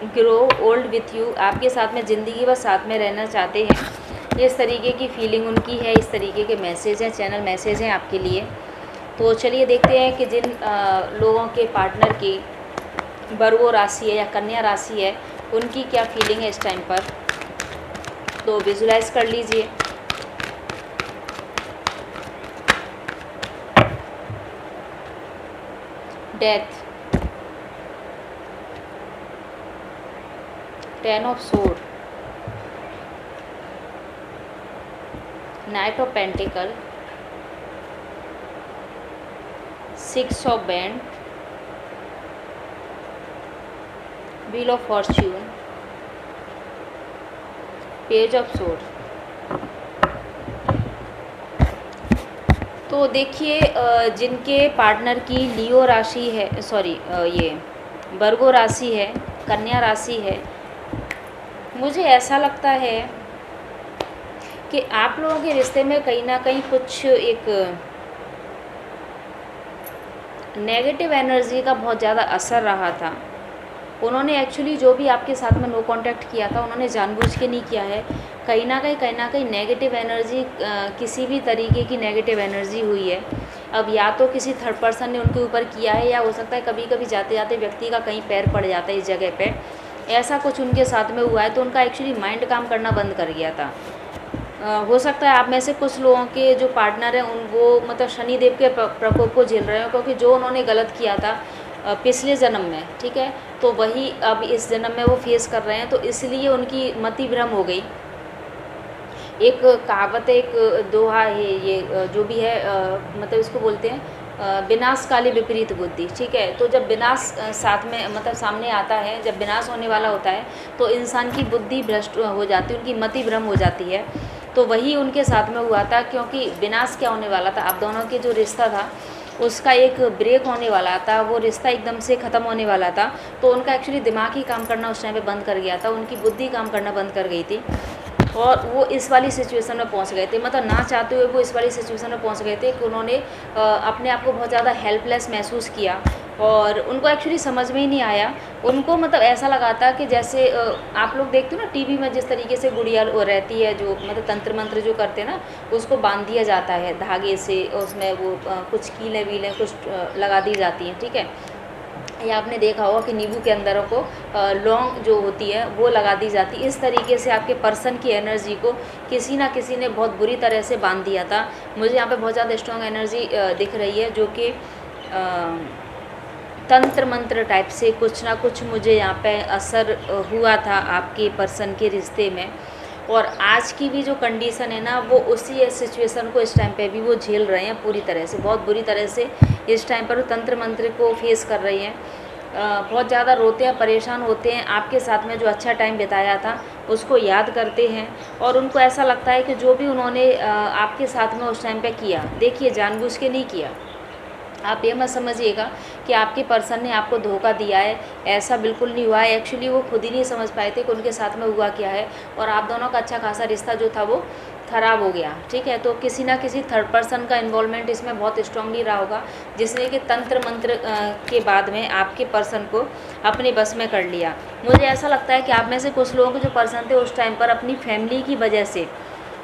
grow old with you, आपके साथ में ज़िंदगी भर साथ में रहना चाहते हैं। इस तरीके की फीलिंग उनकी है, इस तरीके के मैसेज हैं, चैनल मैसेज हैं आपके लिए। तो चलिए देखते हैं कि जिन लोगों के पार्टनर की वर्गो राशि है या कन्या राशि है, उनकी क्या फीलिंग है इस टाइम पर। तो विजुलाइज कर लीजिए। Death, 10 of sword, night of pentacle, 6 of band, wheel of Fortune, page of sword. तो देखिए जिनके पार्टनर की लियो राशि है, ये वर्गो राशि है, कन्या राशि है, मुझे ऐसा लगता है कि आप लोगों के रिश्ते में कहीं ना कहीं कुछ एक नेगेटिव एनर्जी का बहुत ज़्यादा असर रहा था। उन्होंने एक्चुअली जो भी आपके साथ में नो कांटेक्ट किया था, उन्होंने जानबूझ के नहीं किया है। कहीं ना कहीं नेगेटिव एनर्जी, किसी भी तरीके की नेगेटिव एनर्जी हुई है। अब या तो किसी थर्ड पर्सन ने उनके ऊपर किया है, या हो सकता है कभी कभी जाते जाते व्यक्ति का कहीं पैर पड़ जाता है इस जगह पे, ऐसा कुछ उनके साथ में हुआ है। तो उनका एक्चुअली माइंड काम करना बंद कर गया था। हो सकता है आप में से कुछ लोगों के जो पार्टनर हैं उन वो मतलब शनिदेव के प्रकोप को झेल रहे हो, क्योंकि जो उन्होंने गलत किया था पिछले जन्म में, ठीक है, तो वही अब इस जन्म में वो फेस कर रहे हैं, तो इसलिए उनकी मति भ्रम हो गई। एक कहावत है, एक दोहा है ये, जो भी है मतलब इसको बोलते हैं विनाश काले विपरीत बुद्धि, ठीक है। तो जब विनाश साथ में मतलब सामने आता है, जब विनाश होने वाला होता है तो इंसान की बुद्धि भ्रष्ट हो जाती है, उनकी मति भ्रम हो जाती है। तो वही उनके साथ में हुआ था, क्योंकि विनाश क्या होने वाला था, आप दोनों के जो रिश्ता था उसका एक ब्रेक होने वाला था, वो रिश्ता एकदम से ख़त्म होने वाला था। तो उनका एक्चुअली दिमाग ही काम करना उस टाइम पे बंद कर गया था, उनकी बुद्धि काम करना बंद कर गई थी, और वो इस वाली सिचुएशन में पहुंच गए थे, मतलब ना चाहते हुए वो इस वाली सिचुएशन में पहुंच गए थे कि उन्होंने अपने आप को बहुत ज़्यादा हेल्पलेस महसूस किया, और उनको एक्चुअली समझ में ही नहीं आया। उनको मतलब ऐसा लगा था कि जैसे आप लोग देखते हो ना टीवी में जिस तरीके से गुड़िया रहती है, जो मतलब तंत्र मंत्र जो करते हैं ना, उसको बांध दिया जाता है धागे से, उसमें वो कुछ कीलें वीलें कुछ लगा दी जाती हैं, ठीक है। या आपने देखा होगा कि नींबू के अंदरों को लौंग जो होती है वो लगा दी जाती है। इस तरीके से आपके पर्सन की एनर्जी को किसी ना किसी ने बहुत बुरी तरह से बांध दिया था। मुझे यहाँ पे बहुत ज़्यादा स्ट्रॉन्ग एनर्जी दिख रही है, जो कि तंत्र मंत्र टाइप से कुछ ना कुछ मुझे यहाँ पे असर हुआ था आपके पर्सन के रिश्ते में। और आज की भी जो कंडीशन है ना, वो उसी सिचुएशन को इस टाइम पे भी वो झेल रहे हैं पूरी तरह से, बहुत बुरी तरह से इस टाइम पर वो तंत्र मंत्र को फेस कर रही हैं। बहुत ज़्यादा रोते हैं, परेशान होते हैं, आपके साथ में जो अच्छा टाइम बिताया था उसको याद करते हैं, और उनको ऐसा लगता है कि जो भी उन्होंने आपके साथ में उस टाइम पे किया, देखिए जानबूझ के नहीं किया। आप ये मत समझिएगा कि आपके पर्सन ने आपको धोखा दिया है, ऐसा बिल्कुल नहीं हुआ है। एक्चुअली वो खुद ही नहीं समझ पाए थे कि उनके साथ में हुआ क्या है, और आप दोनों का अच्छा खासा रिश्ता जो था वो ख़राब हो गया, ठीक है। तो किसी ना किसी थर्ड पर्सन का इन्वॉल्वमेंट इसमें बहुत स्ट्रांगली रहा होगा, जिसने कि तंत्र मंत्र के बाद में आपके पर्सन को अपने बस में कर लिया। मुझे ऐसा लगता है कि आप में से कुछ लोगों के जो पर्सन थे उस टाइम पर अपनी फैमिली की वजह से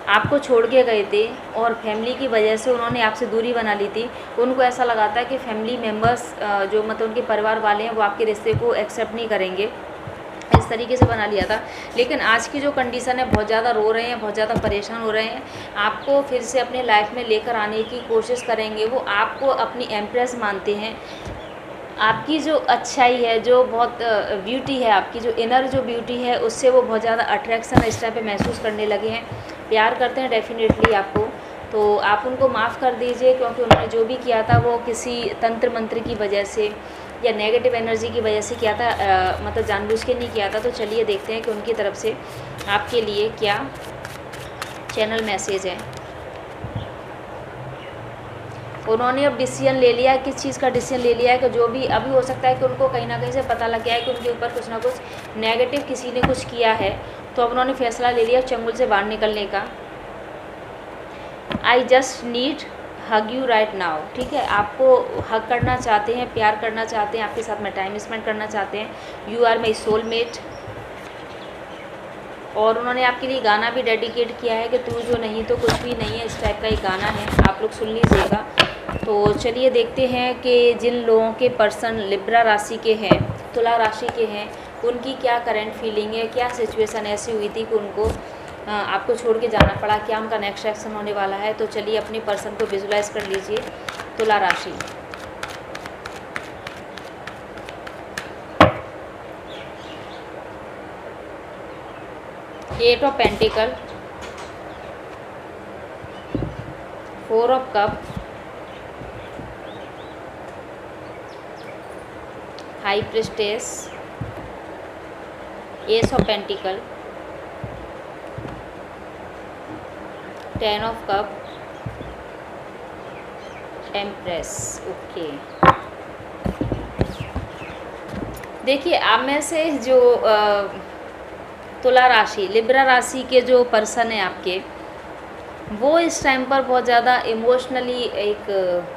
आपको छोड़ के गए थे, और फैमिली की वजह से उन्होंने आपसे दूरी बना ली थी। उनको ऐसा लगा था कि फैमिली मेम्बर्स जो मतलब उनके परिवार वाले हैं वो आपके रिश्ते को एक्सेप्ट नहीं करेंगे, इस तरीके से बना लिया था। लेकिन आज की जो कंडीशन है, बहुत ज़्यादा रो रहे हैं, बहुत ज़्यादा परेशान हो रहे हैं, आपको फिर से अपने लाइफ में लेकर आने की कोशिश करेंगे। वो आपको अपनी एम्प्रेस मानते हैं, आपकी जो अच्छाई है, जो बहुत ब्यूटी है, आपकी जो इनर जो ब्यूटी है, उससे वो बहुत ज़्यादा अट्रैक्शन इस टाइम पे महसूस करने लगे हैं, प्यार करते हैं डेफिनेटली आपको। तो आप उनको माफ़ कर दीजिए, क्योंकि उन्होंने जो भी किया था वो किसी तंत्र मंत्र की वजह से या नेगेटिव एनर्जी की वजह से किया था, मतलब जानबूझ के नहीं किया था। तो चलिए देखते हैं कि उनकी तरफ से आपके लिए क्या चैनल मैसेज है। उन्होंने अब डिसीजन ले लिया, किस चीज़ का डिसीजन ले लिया है कि जो भी अभी हो सकता है कि उनको कहीं ना कहीं से पता लग गया है कि उनके ऊपर कुछ ना कुछ नेगेटिव किसी ने कुछ किया है, तो अब उन्होंने फैसला ले लिया चंगुल से बाहर निकलने का। I just need hug you right now, ठीक है। आपको हग करना चाहते हैं, प्यार करना चाहते हैं, आपके साथ में टाइम स्पेंड करना चाहते हैं। You are my soulmate. और उन्होंने आपके लिए गाना भी डेडिकेट किया है कि तू जो नहीं तो कुछ भी नहीं है, इस टाइप का एक गाना है, आप लोग सुन लीजिएगा। तो चलिए देखते हैं कि जिन लोगों के पर्सन लिब्रा राशि के हैं, तुला राशि के हैं, उनकी क्या करंट फीलिंग है, क्या सिचुएशन ऐसी हुई थी कि उनको आपको छोड़ के जाना पड़ा, क्या उनका नेक्स्ट एक्शन होने वाला है। तो चलिए अपने पर्सन को विजुलाइज कर लीजिए। तुला राशि, eight of pentacle, four of cup, high priestess, ace of pentacle, ten of cup, empress. Okay, देखिए आप में से जो तुला राशि, लिब्रा राशि के जो पर्सन है आपके, वो इस टाइम पर बहुत ज़्यादा इमोशनली एक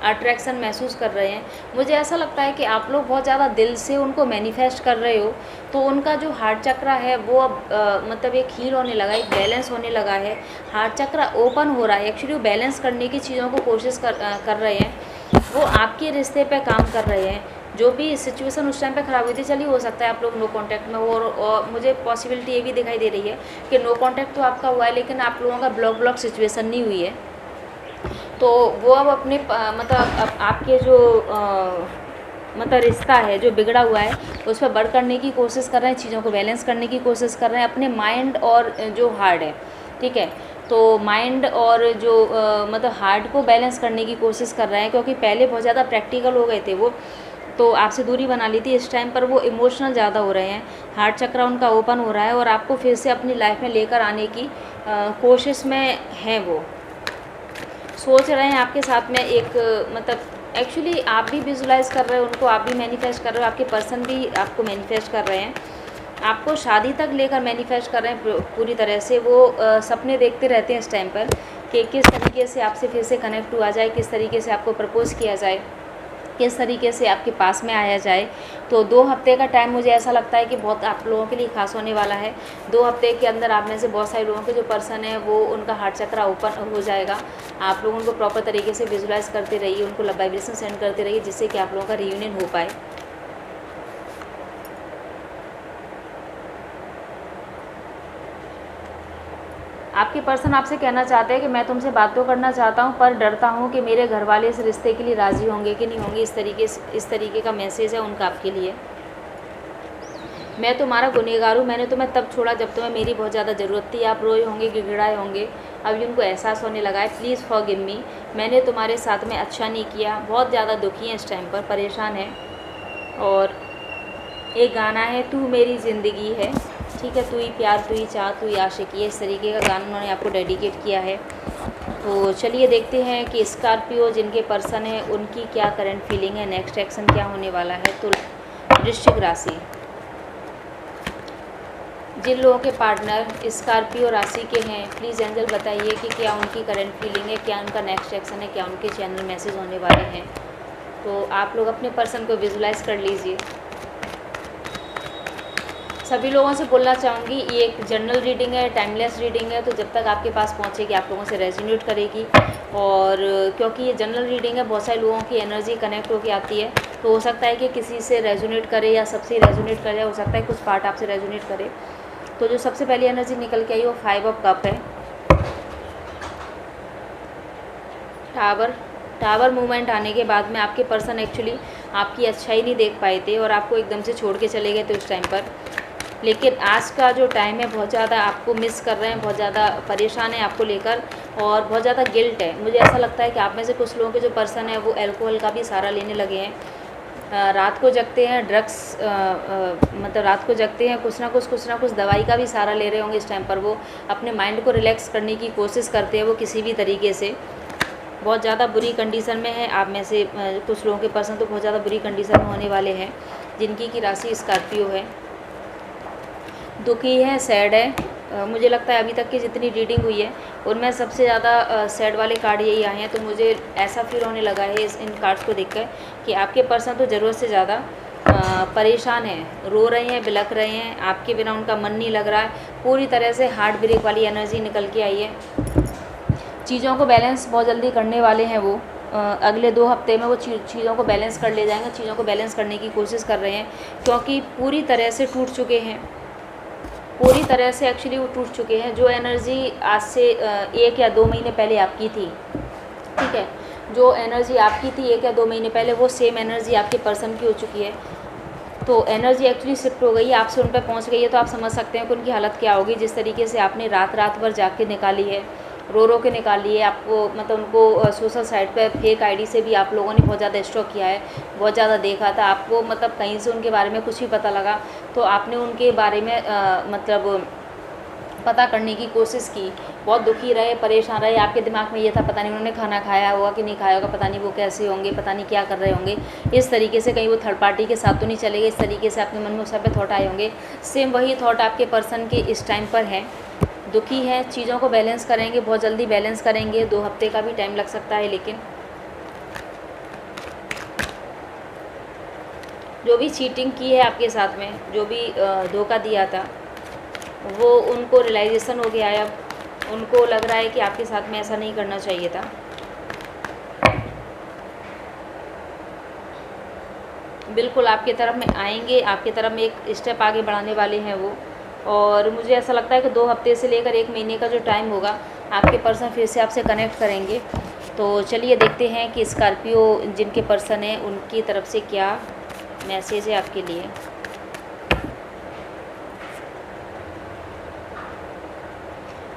अट्रैक्शन महसूस कर रहे हैं। मुझे ऐसा लगता है कि आप लोग बहुत ज़्यादा दिल से उनको मैनिफेस्ट कर रहे हो, तो उनका जो हार्ट चक्रा है वो अब मतलब एक हील होने लगा, एक बैलेंस होने लगा है, हार्ट चक्रा ओपन हो रहा है। एक्चुअली वो बैलेंस करने की चीज़ों को कोशिश कर रहे हैं, वो आपके रिश्ते पे काम कर रहे हैं। जो भी सिचुएशन उस टाइम पे ख़राब हुई थी, चलिए हो सकता है आप लोग नो कांटेक्ट में हो, और मुझे पॉसिबिलिटी ये भी दिखाई दे रही है कि नो कांटेक्ट तो आपका हुआ है लेकिन आप लोगों का ब्लॉक सिचुएशन नहीं हुई है। तो वो अब अपने मतलब अब आपके जो मतलब रिश्ता है जो बिगड़ा हुआ है उस पर वर्क करने की कोशिश कर रहे हैं, चीज़ों को बैलेंस करने की कोशिश कर रहे हैं अपने माइंड और जो हार्ट है, ठीक है। तो माइंड और जो मतलब हार्ट को बैलेंस करने की कोशिश कर रहे हैं, क्योंकि पहले बहुत ज़्यादा प्रैक्टिकल हो गए थे वो, तो आपसे दूरी बना ली थी। इस टाइम पर वो इमोशनल ज़्यादा हो रहे हैं, हार्ट चक्र उनका ओपन हो रहा है और आपको फिर से अपनी लाइफ में लेकर आने की कोशिश में हैं। वो सोच रहे हैं आपके साथ में एक मतलब एक्चुअली आप भी विजुलाइज़ कर रहे हो उनको, आप भी मैनिफेस्ट कर रहे हो, आपके पर्सन भी आपको मैनिफेस्ट कर रहे हैं, आपको शादी तक लेकर मैनिफेस्ट कर रहे हैं पूरी तरह से। वो सपने देखते रहते हैं इस टाइम पर कि किस तरीके से आपसे फिर से कनेक्ट हुआ जाए, किस तरीके से आपको प्रपोज़ किया जाए, किस तरीके से आपके पास में आया जाए। तो 2 हफ्ते का टाइम मुझे ऐसा लगता है कि बहुत आप लोगों के लिए खास होने वाला है। 2 हफ्ते के अंदर आप में से बहुत सारे लोगों के जो पर्सन है वो उनका हार्ट चक्र ओपन हो जाएगा। आप लोग उनको प्रॉपर तरीके से विजुलाइज़ करते रहिए, उनको लव वाइब्रेशन सेंड करते रहिए जिससे कि आप लोगों का रियूनियन हो पाए। आपके पर्सन आपसे कहना चाहते हैं कि मैं तुमसे बात तो करना चाहता हूँ पर डरता हूँ कि मेरे घर वाले इस रिश्ते के लिए राज़ी होंगे कि नहीं होंगे। इस तरीके का मैसेज है उनका आपके लिए। मैं तुम्हारा गुनहगार हूँ, मैंने तुम्हें तब छोड़ा जब तुम्हें मेरी बहुत ज़्यादा ज़रूरत थी। आप रोए होंगे, गिड़गिड़ाए होंगे, अभी उनको एहसास होने लगा है। प्लीज़ फॉरगिव मी, मैंने तुम्हारे साथ में अच्छा नहीं किया। बहुत ज़्यादा दुखी हैं इस टाइम पर, परेशान हैं। और एक गाना है तू मेरी ज़िंदगी है, ठीक है, तू ही प्यार, तू ही चाह, तू ही आशिकी है, इस तरीके का गाना उन्होंने आपको डेडिकेट किया है। तो चलिए देखते हैं कि स्कॉर्पियो जिनके पर्सन है उनकी क्या करंट फीलिंग है, नेक्स्ट एक्शन क्या होने वाला है। तो वृश्चिक राशि, जिन लोगों के पार्टनर स्कॉर्पियो राशि के हैं प्लीज़ एंजल बताइए कि क्या उनकी करंट फीलिंग है, क्या उनका नेक्स्ट एक्शन है, क्या उनके चैनल मैसेज होने वाले हैं। तो आप लोग अपने पर्सन को विजुलाइज कर लीजिए। सभी लोगों से बोलना चाहूँगी ये एक जनरल रीडिंग है, टाइमलेस रीडिंग है, तो जब तक आपके पास पहुँचेगी आप लोगों से रेजोनेट करेगी। और क्योंकि ये जनरल रीडिंग है, बहुत सारे लोगों की एनर्जी कनेक्ट होकर आती है, तो हो सकता है कि किसी से रेजोनेट करे या सबसे रेजोनेट करे, हो सकता है कुछ पार्ट आपसे रेजोनेट करे। तो जो सबसे पहली एनर्जी निकल के आई वो 5 ऑफ कप है। टावर मूवमेंट आने के बाद में आपके पर्सन एक्चुअली आपकी अच्छाई नहीं देख पाए थे और आपको एकदम से छोड़ के चले गए थे उस टाइम पर। लेकिन आज का जो टाइम है बहुत ज़्यादा आपको मिस कर रहे हैं, बहुत ज़्यादा परेशान है आपको लेकर और बहुत ज़्यादा गिल्ट है। मुझे ऐसा लगता है कि आप में से कुछ लोगों के जो पर्सन है वो अल्कोहल का भी सहारा लेने लगे हैं। रात को जगते हैं, ड्रग्स मतलब रात को जगते हैं, कुछ ना कुछ दवाई का भी सहारा ले रहे होंगे इस टाइम पर। वो अपने माइंड को रिलैक्स करने की कोशिश करते हैं वो किसी भी तरीके से। बहुत ज़्यादा बुरी कंडीशन में है आप में से कुछ लोगों के पर्सन, तो बहुत ज़्यादा बुरी कंडीशन में होने वाले हैं जिनकी की राशि स्कॉर्पियो है। दुखी है, सैड है। मुझे लगता है अभी तक की जितनी रीडिंग हुई है उनमें सबसे ज़्यादा सैड वाले कार्ड यही आए हैं। तो मुझे ऐसा फील होने लगा है इन कार्ड्स को देखकर कि आपके पर्सन तो ज़रूरत से ज़्यादा परेशान हैं, रो रहे हैं, बिलख रहे हैं, आपके बिना उनका मन नहीं लग रहा है। पूरी तरह से हार्ट ब्रेक वाली एनर्जी निकल के आई है। चीज़ों को बैलेंस बहुत जल्दी करने वाले हैं वो। अगले 2 हफ्ते में वो चीज़ों को बैलेंस कर ले जाएंगे, चीज़ों को बैलेंस करने की कोशिश कर रहे हैं क्योंकि पूरी तरह से टूट चुके हैं। पूरी तरह से एक्चुअली वो टूट चुके हैं। जो एनर्जी आज से 1 या 2 महीने पहले आपकी थी, ठीक है, जो एनर्जी आपकी थी 1 या 2 महीने पहले वो सेम एनर्जी आपके पर्सन की हो चुकी है। तो एनर्जी एक्चुअली शिफ्ट हो गई है, आपसे उन पर पहुँच गई है। तो आप समझ सकते हैं कि उनकी हालत क्या होगी। जिस तरीके से आपने रात भर जाग के निकाली है, रो के निकाली है, आपको मतलब उनको सोशल साइट पे फेक आईडी से भी आप लोगों ने बहुत ज़्यादा स्टॉक किया है, बहुत ज़्यादा देखा था आपको, मतलब कहीं से उनके बारे में कुछ भी पता लगा तो आपने उनके बारे में मतलब पता करने की कोशिश की। बहुत दुखी रहे, परेशान रहे, आपके दिमाग में ये था पता नहीं उन्होंने खाना खाया होगा कि नहीं खाया होगा, पता नहीं वो कैसे होंगे, पता नहीं क्या कर रहे होंगे। इस तरीके से कहीं वो थर्ड पार्टी के साथ तो नहीं चले गए, इस तरीके से आपके मन में उस समय थॉट आए होंगे। सेम वही थॉट आपके पर्सन के इस टाइम पर है। दुखी है, चीज़ों को बैलेंस करेंगे, बहुत जल्दी बैलेंस करेंगे। 2 हफ्ते का भी टाइम लग सकता है। लेकिन जो भी चीटिंग की है आपके साथ में, जो भी धोखा दिया था, वो उनको रियलाइजेशन हो गया है। अब उनको लग रहा है कि आपके साथ में ऐसा नहीं करना चाहिए था। बिल्कुल आपकी तरफ में आएंगे, आपकी तरफ में एक स्टेप आगे बढ़ाने वाले हैं वो। और मुझे ऐसा लगता है कि 2 हफ्ते से लेकर 1 महीने का जो टाइम होगा, आपके पर्सन फिर से आपसे कनेक्ट करेंगे। तो चलिए देखते हैं कि स्कॉर्पियो जिनके पर्सन हैं उनकी तरफ से क्या मैसेज है आपके लिए।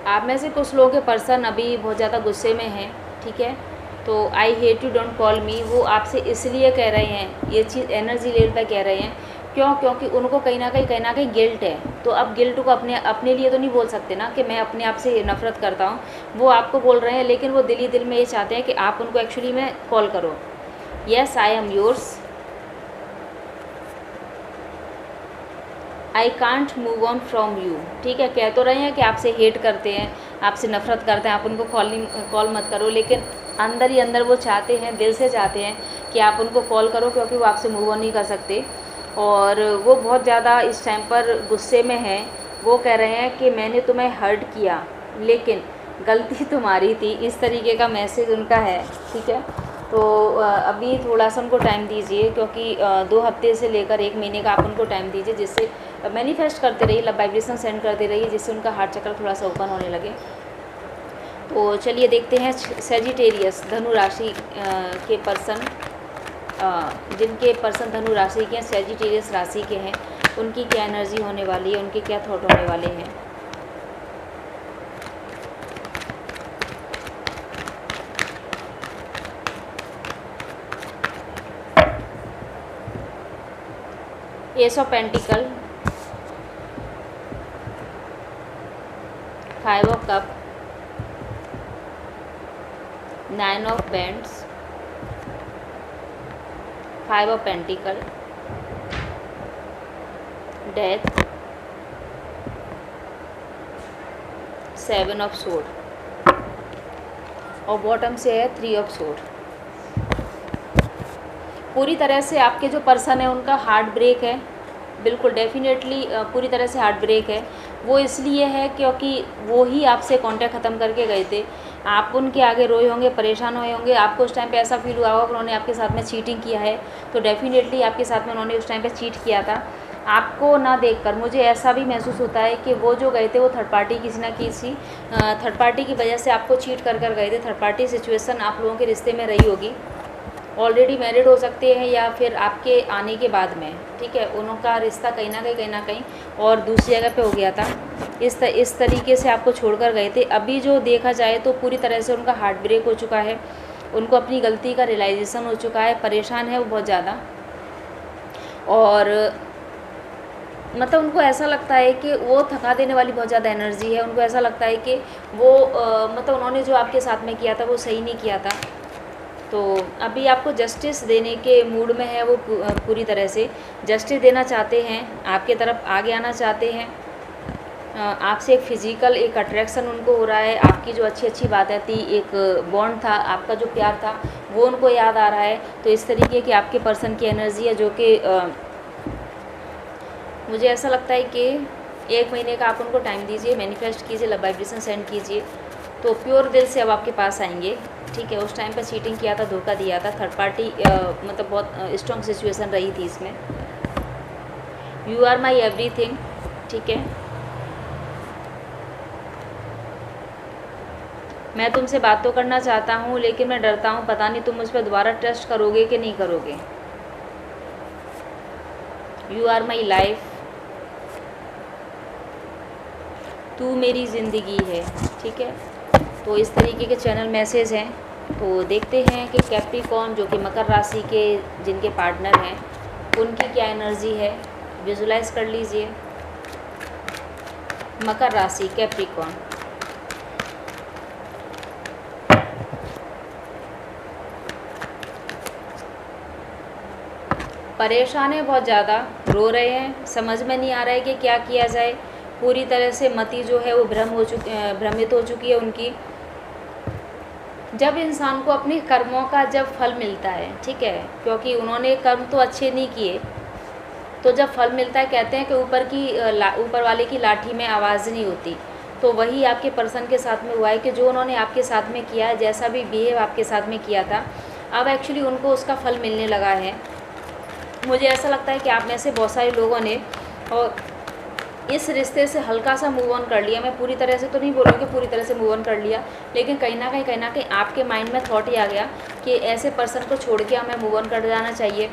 आप में से कुछ लोगों के पर्सन अभी बहुत ज़्यादा गुस्से में हैं, ठीक है। तो I hate you don't call मी, वो आपसे इसलिए कह रहे हैं, ये चीज़ एनर्जी लेवल पे कह रहे हैं। क्योंकि उनको कहीं ना कहीं गिल्ट है। तो अब गिल्ट को अपने लिए तो नहीं बोल सकते ना कि मैं अपने आप से नफ़रत करता हूँ, वो आपको बोल रहे हैं, लेकिन वो दिल ही दिल में ये चाहते हैं कि आप उनको एक्चुअली में कॉल करो। Yes I am yours, I can't move on from you, ठीक है। कह तो रहे हैं कि आपसे हेट करते हैं, आपसे नफ़रत करते हैं, आप उनको कॉल मत करो, लेकिन अंदर ही अंदर वो चाहते हैं, दिल से चाहते हैं कि आप उनको कॉल करो, क्योंकि वो आपसे मूव ऑन नहीं कर सकते। और वो बहुत ज़्यादा इस टाइम पर गुस्से में हैं। वो कह रहे हैं कि मैंने तुम्हें हर्ट किया, लेकिन गलती तुम्हारी थी, इस तरीके का मैसेज उनका है, ठीक है। तो अभी थोड़ा सा उनको टाइम दीजिए, क्योंकि 2 हफ्ते से लेकर 1 महीने का आप उनको टाइम दीजिए, जिससे मैनिफेस्ट करते रहिए, लव वाइब्रेशन सेंड करते रहिए, जिससे उनका हार्ट चक्र थोड़ा सा ओपन होने लगे। तो चलिए देखते हैं सेजिटेरियस धनु राशि के पर्सन, जिनके पर्सन धनु राशि के हैं, सेजिटेरियस राशि के हैं, उनकी क्या एनर्जी होने वाली है, उनके क्या थॉट होने वाले हैं। S of pentacle, 5 of cup, 9 of bands, 5 of pentacle, death, 7 of sword, और बॉटम से है 3 ऑफ सोर्ड। पूरी तरह से आपके जो पर्सन है उनका हार्ट ब्रेक है, बिल्कुल डेफिनेटली पूरी तरह से हार्ट ब्रेक है। वो इसलिए है क्योंकि वो ही आपसे कांटेक्ट ख़त्म करके गए थे। आप उनके आगे रोए होंगे, परेशान हुए होंगे, आपको उस टाइम पे ऐसा फील हुआ होगा कि उन्होंने आपके साथ में चीटिंग किया है। तो डेफिनेटली आपके साथ में उन्होंने उस टाइम पे चीट किया था। आपको ना देखकर मुझे ऐसा भी महसूस होता है कि वो जो गए थे वो थर्ड पार्टी किसी ना किसी थर्ड पार्टी की वजह से आपको चीट कर गए थे। थर्ड पार्टी सिचुएशन आप लोगों के रिश्ते में रही होगी। ऑलरेडी मैरिड हो सकते हैं या फिर आपके आने के बाद में, ठीक है। उनका रिश्ता कहीं ना कहीं और दूसरी जगह पे हो गया था। इस तरीके से आपको छोड़कर गए थे। अभी जो देखा जाए तो पूरी तरह से उनका हार्ट ब्रेक हो चुका है, उनको अपनी गलती का रियलाइजेशन हो चुका है, परेशान है वो बहुत ज़्यादा। और मतलब उनको ऐसा लगता है कि वो थका देने वाली बहुत ज़्यादा एनर्जी है। उनको ऐसा लगता है कि वो मतलब उन्होंने जो आपके साथ में किया था वो सही नहीं किया था। तो अभी आपको जस्टिस देने के मूड में है वो, पूरी तरह से जस्टिस देना चाहते हैं, आपके तरफ आगे आना चाहते हैं। आपसे एक फ़िज़िकल एक अट्रैक्शन उनको हो रहा है। आपकी जो अच्छी बातें थी, एक बॉन्ड था, आपका जो प्यार था, वो उनको याद आ रहा है। तो इस तरीके की आपके पर्सन की एनर्जी है, जो कि मुझे ऐसा लगता है कि 1 महीने का आप उनको टाइम दीजिए, मैनिफेस्ट कीजिए, लव वाइब्रेशन सेंड कीजिए, तो प्योर दिल से अब आपके पास आएंगे, ठीक है। उस टाइम पर चीटिंग किया था, धोखा दिया था, थर्ड पार्टी मतलब बहुत स्ट्रॉन्ग सिचुएशन रही थी इसमें। यू आर माई एवरीथिंग, ठीक है। मैं तुमसे बात तो करना चाहता हूँ, लेकिन मैं डरता हूँ, पता नहीं तुम मुझ पर दोबारा ट्रस्ट करोगे कि नहीं करोगे। यू आर माई लाइफ, तू मेरी ज़िंदगी है, ठीक है। तो इस तरीके के चैनल मैसेज हैं। तो देखते हैं कि कैप्रिकॉर्न जो कि मकर राशि के जिनके पार्टनर हैं, उनकी क्या एनर्जी है। विजुलाइज कर लीजिए। मकर राशि, कैप्रिकॉर्न, परेशान है, बहुत ज़्यादा रो रहे हैं, समझ में नहीं आ रहा है कि क्या किया जाए। पूरी तरह से मति जो है वो भ्रमित हो चुकी है उनकी। जब इंसान को अपने कर्मों का जब फल मिलता है, ठीक है, क्योंकि उन्होंने कर्म तो अच्छे नहीं किए, तो जब फल मिलता है, कहते हैं कि ऊपर वाले की लाठी में आवाज़ नहीं होती। तो वही आपके पर्सन के साथ में हुआ है कि जो उन्होंने आपके साथ में किया है, जैसा भी बिहेव आपके साथ में किया था, अब एक्चुअली उनको उसका फल मिलने लगा है। मुझे ऐसा लगता है कि आप में से बहुत सारे लोगों ने और इस रिश्ते से हल्का सा मूव ऑन कर लिया। मैं पूरी तरह से तो नहीं बोलूँगी पूरी तरह से मूव ऑन कर लिया, लेकिन कहीं ना कहीं आपके माइंड में थॉट ही आ गया कि ऐसे पर्सन को छोड़ के हमें मूव ऑन कर जाना चाहिए।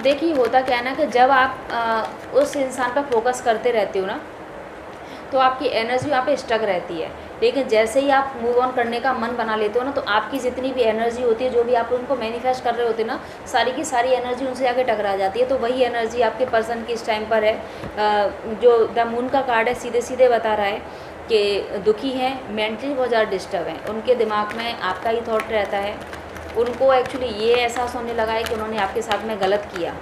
देखिए होता क्या है ना कि जब आप उस इंसान पर फोकस करते रहते हो ना, तो आपकी एनर्जी वहाँ पे स्टक रहती है। लेकिन जैसे ही आप मूव ऑन करने का मन बना लेते हो ना, तो आपकी जितनी भी एनर्जी होती है, जो भी आप उनको मैनिफेस्ट कर रहे होते हैं ना, सारी की सारी एनर्जी उनसे आगे टकरा जाती है। तो वही एनर्जी आपके पर्सन की इस टाइम पर है। जो द मून का कार्ड है सीधे सीधे बता रहा है कि दुखी हैं, मेंटली बहुत ज़्यादा डिस्टर्ब हैं, उनके दिमाग में आपका ही थॉट रहता है। उनको एक्चुअली ये एहसास होने लगा है कि उन्होंने आपके साथ में गलत किया।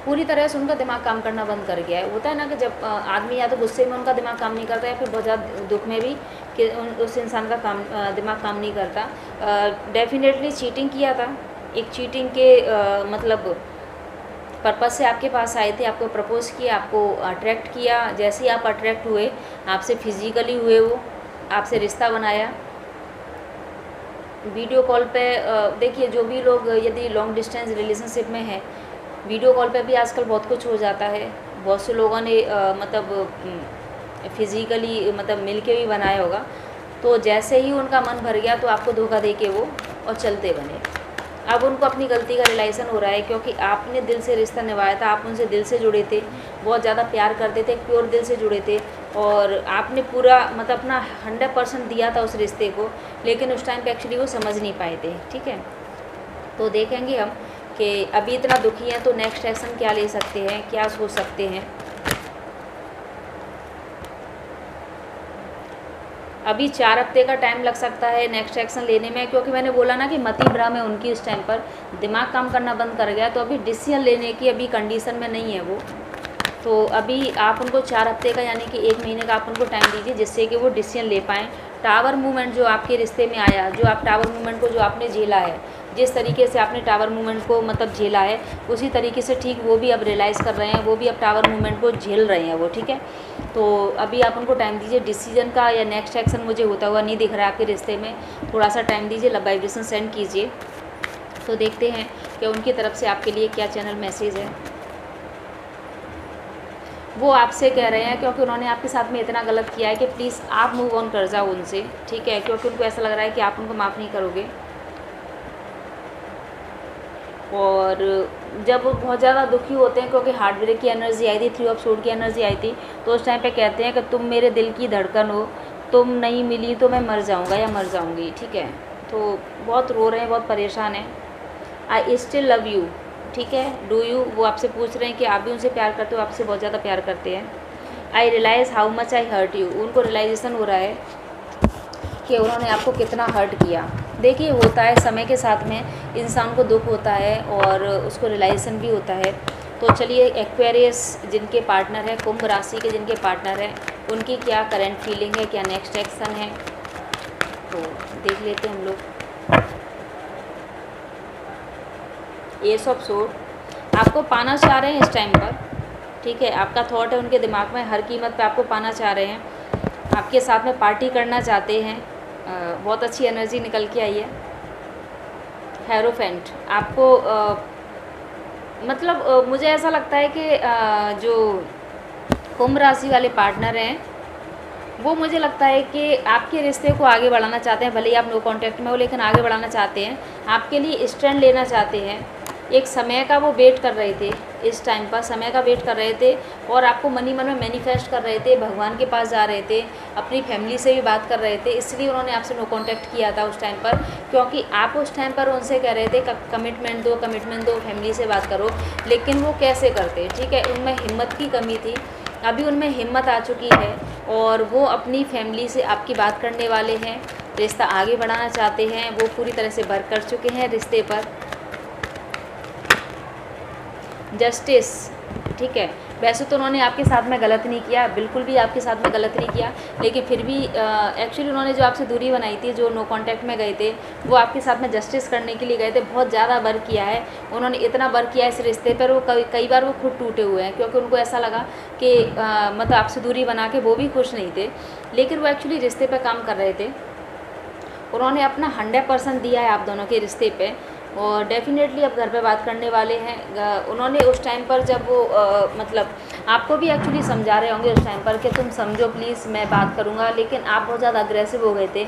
पूरी तरह से उनका दिमाग काम करना बंद कर गया है। होता है ना कि जब आदमी या तो गुस्से में उनका दिमाग काम नहीं करता, या फिर बहुत ज़्यादा दुख में भी कि उस इंसान का दिमाग काम नहीं करता। डेफिनेटली चीटिंग किया था। एक चीटिंग के मतलब पर्पज़ से आपके पास आए थे, आपको प्रपोज़ किया, आपको अट्रैक्ट किया। जैसे ही आप अट्रैक्ट हुए, आपसे फिजिकली हुए, वो आपसे रिश्ता बनाया वीडियो कॉल पे। देखिए जो भी लोग यदि लॉन्ग डिस्टेंस रिलेशनशिप में है, वीडियो कॉल पे भी आजकल बहुत कुछ हो जाता है। बहुत से लोगों ने मतलब फिज़िकली मतलब मिल के भी बनाया होगा। तो जैसे ही उनका मन भर गया तो आपको धोखा दे के वो और चलते बने। अब उनको अपनी गलती का रियलाइज़न हो रहा है, क्योंकि आपने दिल से रिश्ता निभाया था, आप उनसे दिल से जुड़े थे, बहुत ज़्यादा प्यार करते थे, प्योर दिल से जुड़े थे, और आपने पूरा मतलब अपना 100% दिया था उस रिश्ते को। लेकिन उस टाइम पे एक्चुअली वो समझ नहीं पाए थे। ठीक है, तो देखेंगे हम कि अभी इतना दुखी हैं तो नेक्स्ट एक्शन क्या ले सकते हैं, क्या सोच सकते हैं। अभी 4 हफ्ते का टाइम लग सकता है नेक्स्ट एक्शन लेने में, क्योंकि मैंने बोला ना कि मति भ्रम है उनकी। इस टाइम पर दिमाग काम करना बंद कर गया, तो अभी डिसीजन लेने की अभी कंडीशन में नहीं है वो। तो अभी आप उनको 4 हफ्ते का यानी कि 1 महीने का आप उनको टाइम दीजिए, जिससे कि वो डिसीजन ले पाएँ। टावर मूवमेंट जो आपके रिश्ते में आया, जो आप टावर मूवमेंट को जो आपने झेला है, जिस तरीके से आपने टावर मूवमेंट को मतलब झेला है, उसी तरीके से ठीक वो भी अब रियलाइज़ कर रहे हैं, वो भी अब टावर मूवमेंट को झेल रहे हैं वो। ठीक है, तो अभी आप उनको टाइम दीजिए। डिसीजन का या नेक्स्ट एक्शन मुझे होता हुआ नहीं दिख रहा है आपके रिश्ते में। थोड़ा सा टाइम दीजिए, लव वाइब्रेशन सेंड कीजिए, तो देखते हैं कि उनकी तरफ से आपके लिए क्या चैनल मैसेज है। वो आपसे कह रहे हैं, क्योंकि उन्होंने आपके साथ में इतना गलत किया है कि प्लीज़ आप मूव ऑन कर जाओ उनसे। ठीक है, क्योंकि उनको ऐसा लग रहा है कि आप उनको माफ़ नहीं करोगे। और जब वो बहुत ज़्यादा दुखी होते हैं, क्योंकि हार्ट ब्रेक की एनर्जी आई थी, 3 ऑफ सोर्ड की एनर्जी आई थी, तो उस टाइम पे कहते हैं कि तुम मेरे दिल की धड़कन हो, तुम नहीं मिली तो मैं मर जाऊंगा या मर जाऊंगी। ठीक है, तो बहुत रो रहे हैं, बहुत परेशान हैं। I still love you. ठीक है, डू यू, वो आपसे पूछ रहे हैं कि आप भी उनसे प्यार करते हो, आपसे बहुत ज़्यादा प्यार करते हैं। I realise how much I hurt you, उनको रियलाइजेशन हो रहा है कि उन्होंने आपको कितना हर्ट किया। देखिए होता है, समय के साथ में इंसान को दुख होता है और उसको रियलाइजेशन भी होता है। तो चलिए, एक्वेरियस जिनके पार्टनर है, कुंभ राशि के जिनके पार्टनर हैं, उनकी क्या करंट फीलिंग है, क्या नेक्स्ट एक्शन है, तो देख लेते हैं हम लोग। एस ऑफ सोर्ड आपको पाना चाह रहे हैं इस टाइम पर। ठीक है, आपका थॉट है उनके दिमाग में, हर कीमत पे आपको पाना चाह रहे हैं, आपके साथ में पार्टी करना चाहते हैं। बहुत अच्छी एनर्जी निकल के आई है। हेरोफेंट आपको मतलब मुझे ऐसा लगता है कि जो कुंभ राशि वाले पार्टनर हैं, वो मुझे लगता है कि आपके रिश्ते को आगे बढ़ाना चाहते हैं। भले ही आप नो कांटेक्ट में हो, लेकिन आगे बढ़ाना चाहते हैं, आपके लिए स्टैंड लेना चाहते हैं। एक समय का वो वेट कर रहे थे, इस टाइम पर समय का वेट कर रहे थे, और आपको मनी मन में मैनिफेस्ट कर रहे थे, भगवान के पास जा रहे थे, अपनी फैमिली से भी बात कर रहे थे। इसलिए उन्होंने आपसे नो कांटेक्ट किया था उस टाइम पर, क्योंकि आप उस टाइम पर उनसे कह रहे थे कमिटमेंट दो, फैमिली से बात करो। लेकिन वो कैसे करते, ठीक है, उनमें हिम्मत की कमी थी। अभी उनमें हिम्मत आ चुकी है और वो अपनी फैमिली से आपकी बात करने वाले हैं, रिश्ता आगे बढ़ाना चाहते हैं। वो पूरी तरह से वर्क कर चुके हैं रिश्ते पर। जस्टिस, ठीक है, वैसे तो उन्होंने आपके साथ में गलत नहीं किया, बिल्कुल भी आपके साथ में गलत नहीं किया, लेकिन फिर भी एक्चुअली उन्होंने जो आपसे दूरी बनाई थी, जो नो कांटेक्ट में गए थे, वो आपके साथ में जस्टिस करने के लिए गए थे। बहुत ज़्यादा वर्क किया है उन्होंने, इतना वर्क किया इस रिश्ते पर, वो कई बार वो खुद टूटे हुए हैं, क्योंकि उनको ऐसा लगा कि मतलब आपसे दूरी बना के वो भी खुश नहीं थे, लेकिन वो एक्चुअली रिश्ते पर काम कर रहे थे। उन्होंने अपना 100% दिया है आप दोनों के रिश्ते पे। और डेफ़िनेटली अब घर पे बात करने वाले हैं। उन्होंने उस टाइम पर जब वो मतलब आपको भी एक्चुअली समझा रहे होंगे उस टाइम पर कि तुम समझो प्लीज़, मैं बात करूँगा, लेकिन आप बहुत ज़्यादा अग्रेसिव हो गए थे।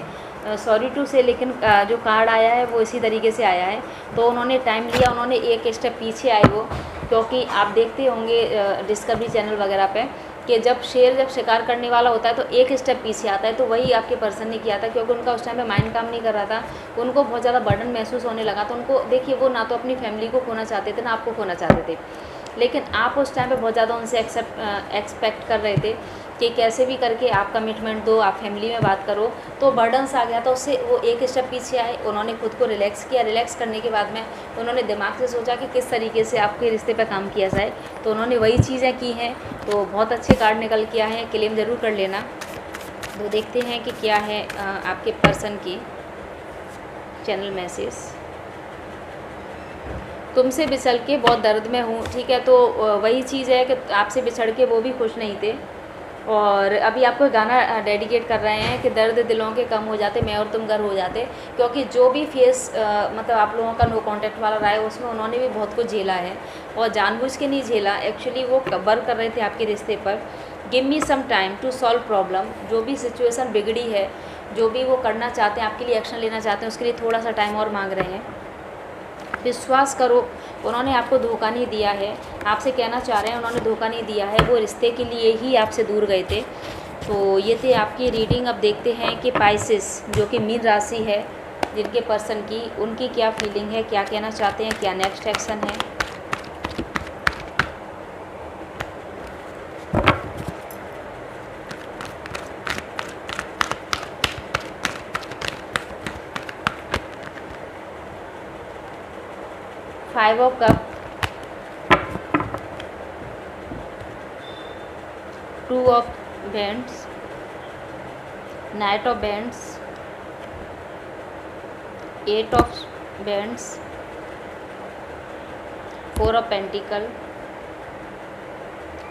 सॉरी टू से, लेकिन जो कार्ड आया है वो इसी तरीके से आया है। तो उन्होंने टाइम लिया, उन्होंने एक स्टेप पीछे आए वो, क्योंकि आप देखते होंगे डिस्कवरी चैनल वगैरह पे कि जब शिकार करने वाला होता है तो एक स्टेप पीछे आता है। तो वही आपके पर्सन ने किया था, क्योंकि उनका उस टाइम पे माइंड काम नहीं कर रहा था, उनको बहुत ज़्यादा बर्डन महसूस होने लगा। तो उनको देखिए, वो ना तो अपनी फैमिली को खोना चाहते थे, ना आपको खोना चाहते थे, लेकिन आप उस टाइम पे बहुत ज़्यादा उनसे एक्सपेक्ट कर रहे थे कि कैसे भी करके आप कमिटमेंट दो, आप फैमिली में बात करो। तो बर्डन्स आ गया था उससे, वो एक स्टेप पीछे आए, उन्होंने खुद को रिलैक्स किया। रिलैक्स करने के बाद में उन्होंने दिमाग से सोचा कि किस तरीके से आपके रिश्ते पे काम किया जाए। तो उन्होंने वही चीज़ें की हैं। तो बहुत अच्छे कार्ड निकल के आए हैं, क्लेम ज़रूर कर लेना। तो देखते हैं कि क्या है आपके पर्सन की चैनल मैसेज। तुमसे बिछड़ के बहुत दर्द में हूँ, ठीक है। तो वही चीज़ है कि आपसे बिछड़ के वो भी खुश नहीं थे, और अभी आपको गाना डेडिकेट कर रहे हैं कि दर्द दिलों के कम हो जाते, मैं और तुम घर हो जाते। क्योंकि जो भी फेस मतलब आप लोगों का नो कांटेक्ट वाला रहा है, उसमें उन्होंने भी बहुत कुछ झेला है, और जानबूझ के नहीं झेला। एक्चुअली वो वर्क कर रहे थे आपके रिश्ते पर। Give me some time to solve problem. जो भी सिचुएशन बिगड़ी है, जो भी वो करना चाहते हैं, आपके लिए एक्शन लेना चाहते हैं, उसके लिए थोड़ा सा टाइम और मांग रहे हैं। विश्वास करो, उन्होंने आपको धोखा नहीं दिया है। आपसे कहना चाह रहे हैं उन्होंने धोखा नहीं दिया है, वो रिश्ते के लिए ही आपसे दूर गए थे। तो ये थे आपकी रीडिंग। अब देखते हैं कि पाइसेस जो कि मीन राशि है, जिनके पर्सन की, उनकी क्या फीलिंग है, क्या कहना चाहते हैं, क्या नेक्स्ट एक्शन है। Five of cup, two of wands, knight of wands, eight of wands, four of pentacle,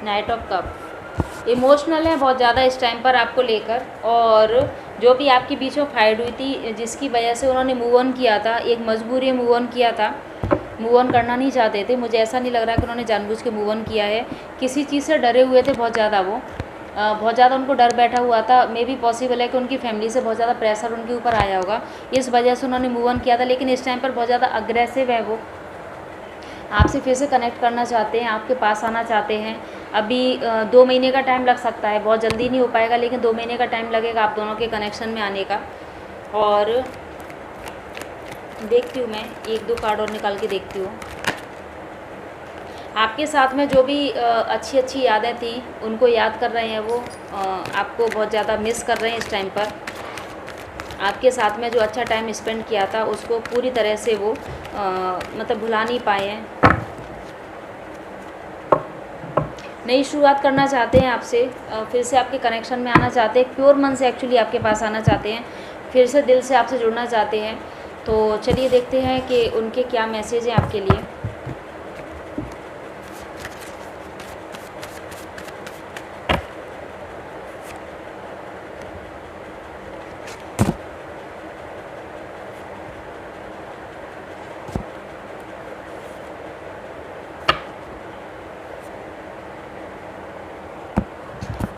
knight of cup. Emotional है बहुत ज़्यादा इस टाइम पर आपको लेकर, और जो भी आपके बीच में फाइट हुई थी, जिसकी वजह से उन्होंने मूव ऑन किया था, एक मजबूरी मूव ऑन किया था, मूव ऑन करना नहीं चाहते थे। मुझे ऐसा नहीं लग रहा कि उन्होंने जानबूझ के मूव ऑन किया है। किसी चीज़ से डरे हुए थे बहुत ज़्यादा, वो बहुत ज़्यादा उनको डर बैठा हुआ था। मे भी पॉसिबल है कि उनकी फैमिली से बहुत ज़्यादा प्रेशर उनके ऊपर आया होगा, इस वजह से उन्होंने मूव ऑन किया था। लेकिन इस टाइम पर बहुत ज़्यादा अग्रेसिव है वो, आपसे फिर से कनेक्ट करना चाहते हैं, आपके पास आना चाहते हैं। अभी 2 महीने का टाइम लग सकता है, बहुत जल्दी नहीं हो पाएगा, लेकिन 2 महीने का टाइम लगेगा आप दोनों के कनेक्शन में आने का। और देखती हूँ मैं 1-2 कार्ड और निकाल के देखती हूँ। आपके साथ में जो भी अच्छी अच्छी यादें थी, उनको याद कर रहे हैं वो, आपको बहुत ज़्यादा मिस कर रहे हैं इस टाइम पर। आपके साथ में जो अच्छा टाइम स्पेंड किया था, उसको पूरी तरह से वो मतलब भुला नहीं पाए हैं। नई शुरुआत करना चाहते हैं आपसे, फिर से आपके कनेक्शन में आना चाहते हैं, प्योर मन से एक्चुअली आपके पास आना चाहते हैं, फिर से दिल से आपसे जुड़ना चाहते हैं। तो चलिए देखते हैं कि उनके क्या मैसेज हैं आपके लिए।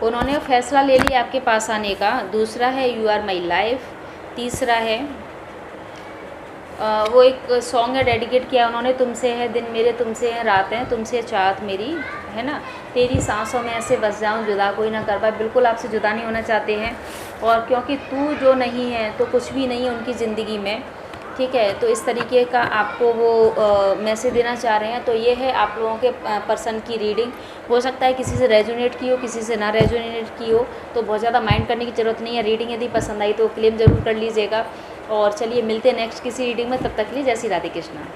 उन्होंने फैसला ले लिया आपके पास आने का। दूसरा है यू आर माई लाइफ। तीसरा है वो एक सॉन्ग है डेडिकेट किया उन्होंने, तुमसे है दिन मेरे तुमसे है रात है, तुमसे चाहत मेरी है ना, तेरी सांसों में ऐसे बस जाऊं जुदा कोई ना कर पाए। बिल्कुल आपसे जुदा नहीं होना चाहते हैं, और क्योंकि तू जो नहीं है तो कुछ भी नहीं है उनकी ज़िंदगी में, ठीक है। तो इस तरीके का आपको वो मैसेज देना चाह रहे हैं। तो ये है आप लोगों के पर्सन की रीडिंग। हो सकता है किसी से रेजोनेट की हो, किसी से ना रेजोनेट की हो, तो बहुत ज़्यादा माइंड करने की ज़रूरत नहीं है। रीडिंग यदि पसंद आई तो क्लेम ज़रूर कर लीजिएगा। और चलिए मिलते हैं नेक्स्ट किसी रीडिंग में, तब तक के लिए जय श्री राधे कृष्णा।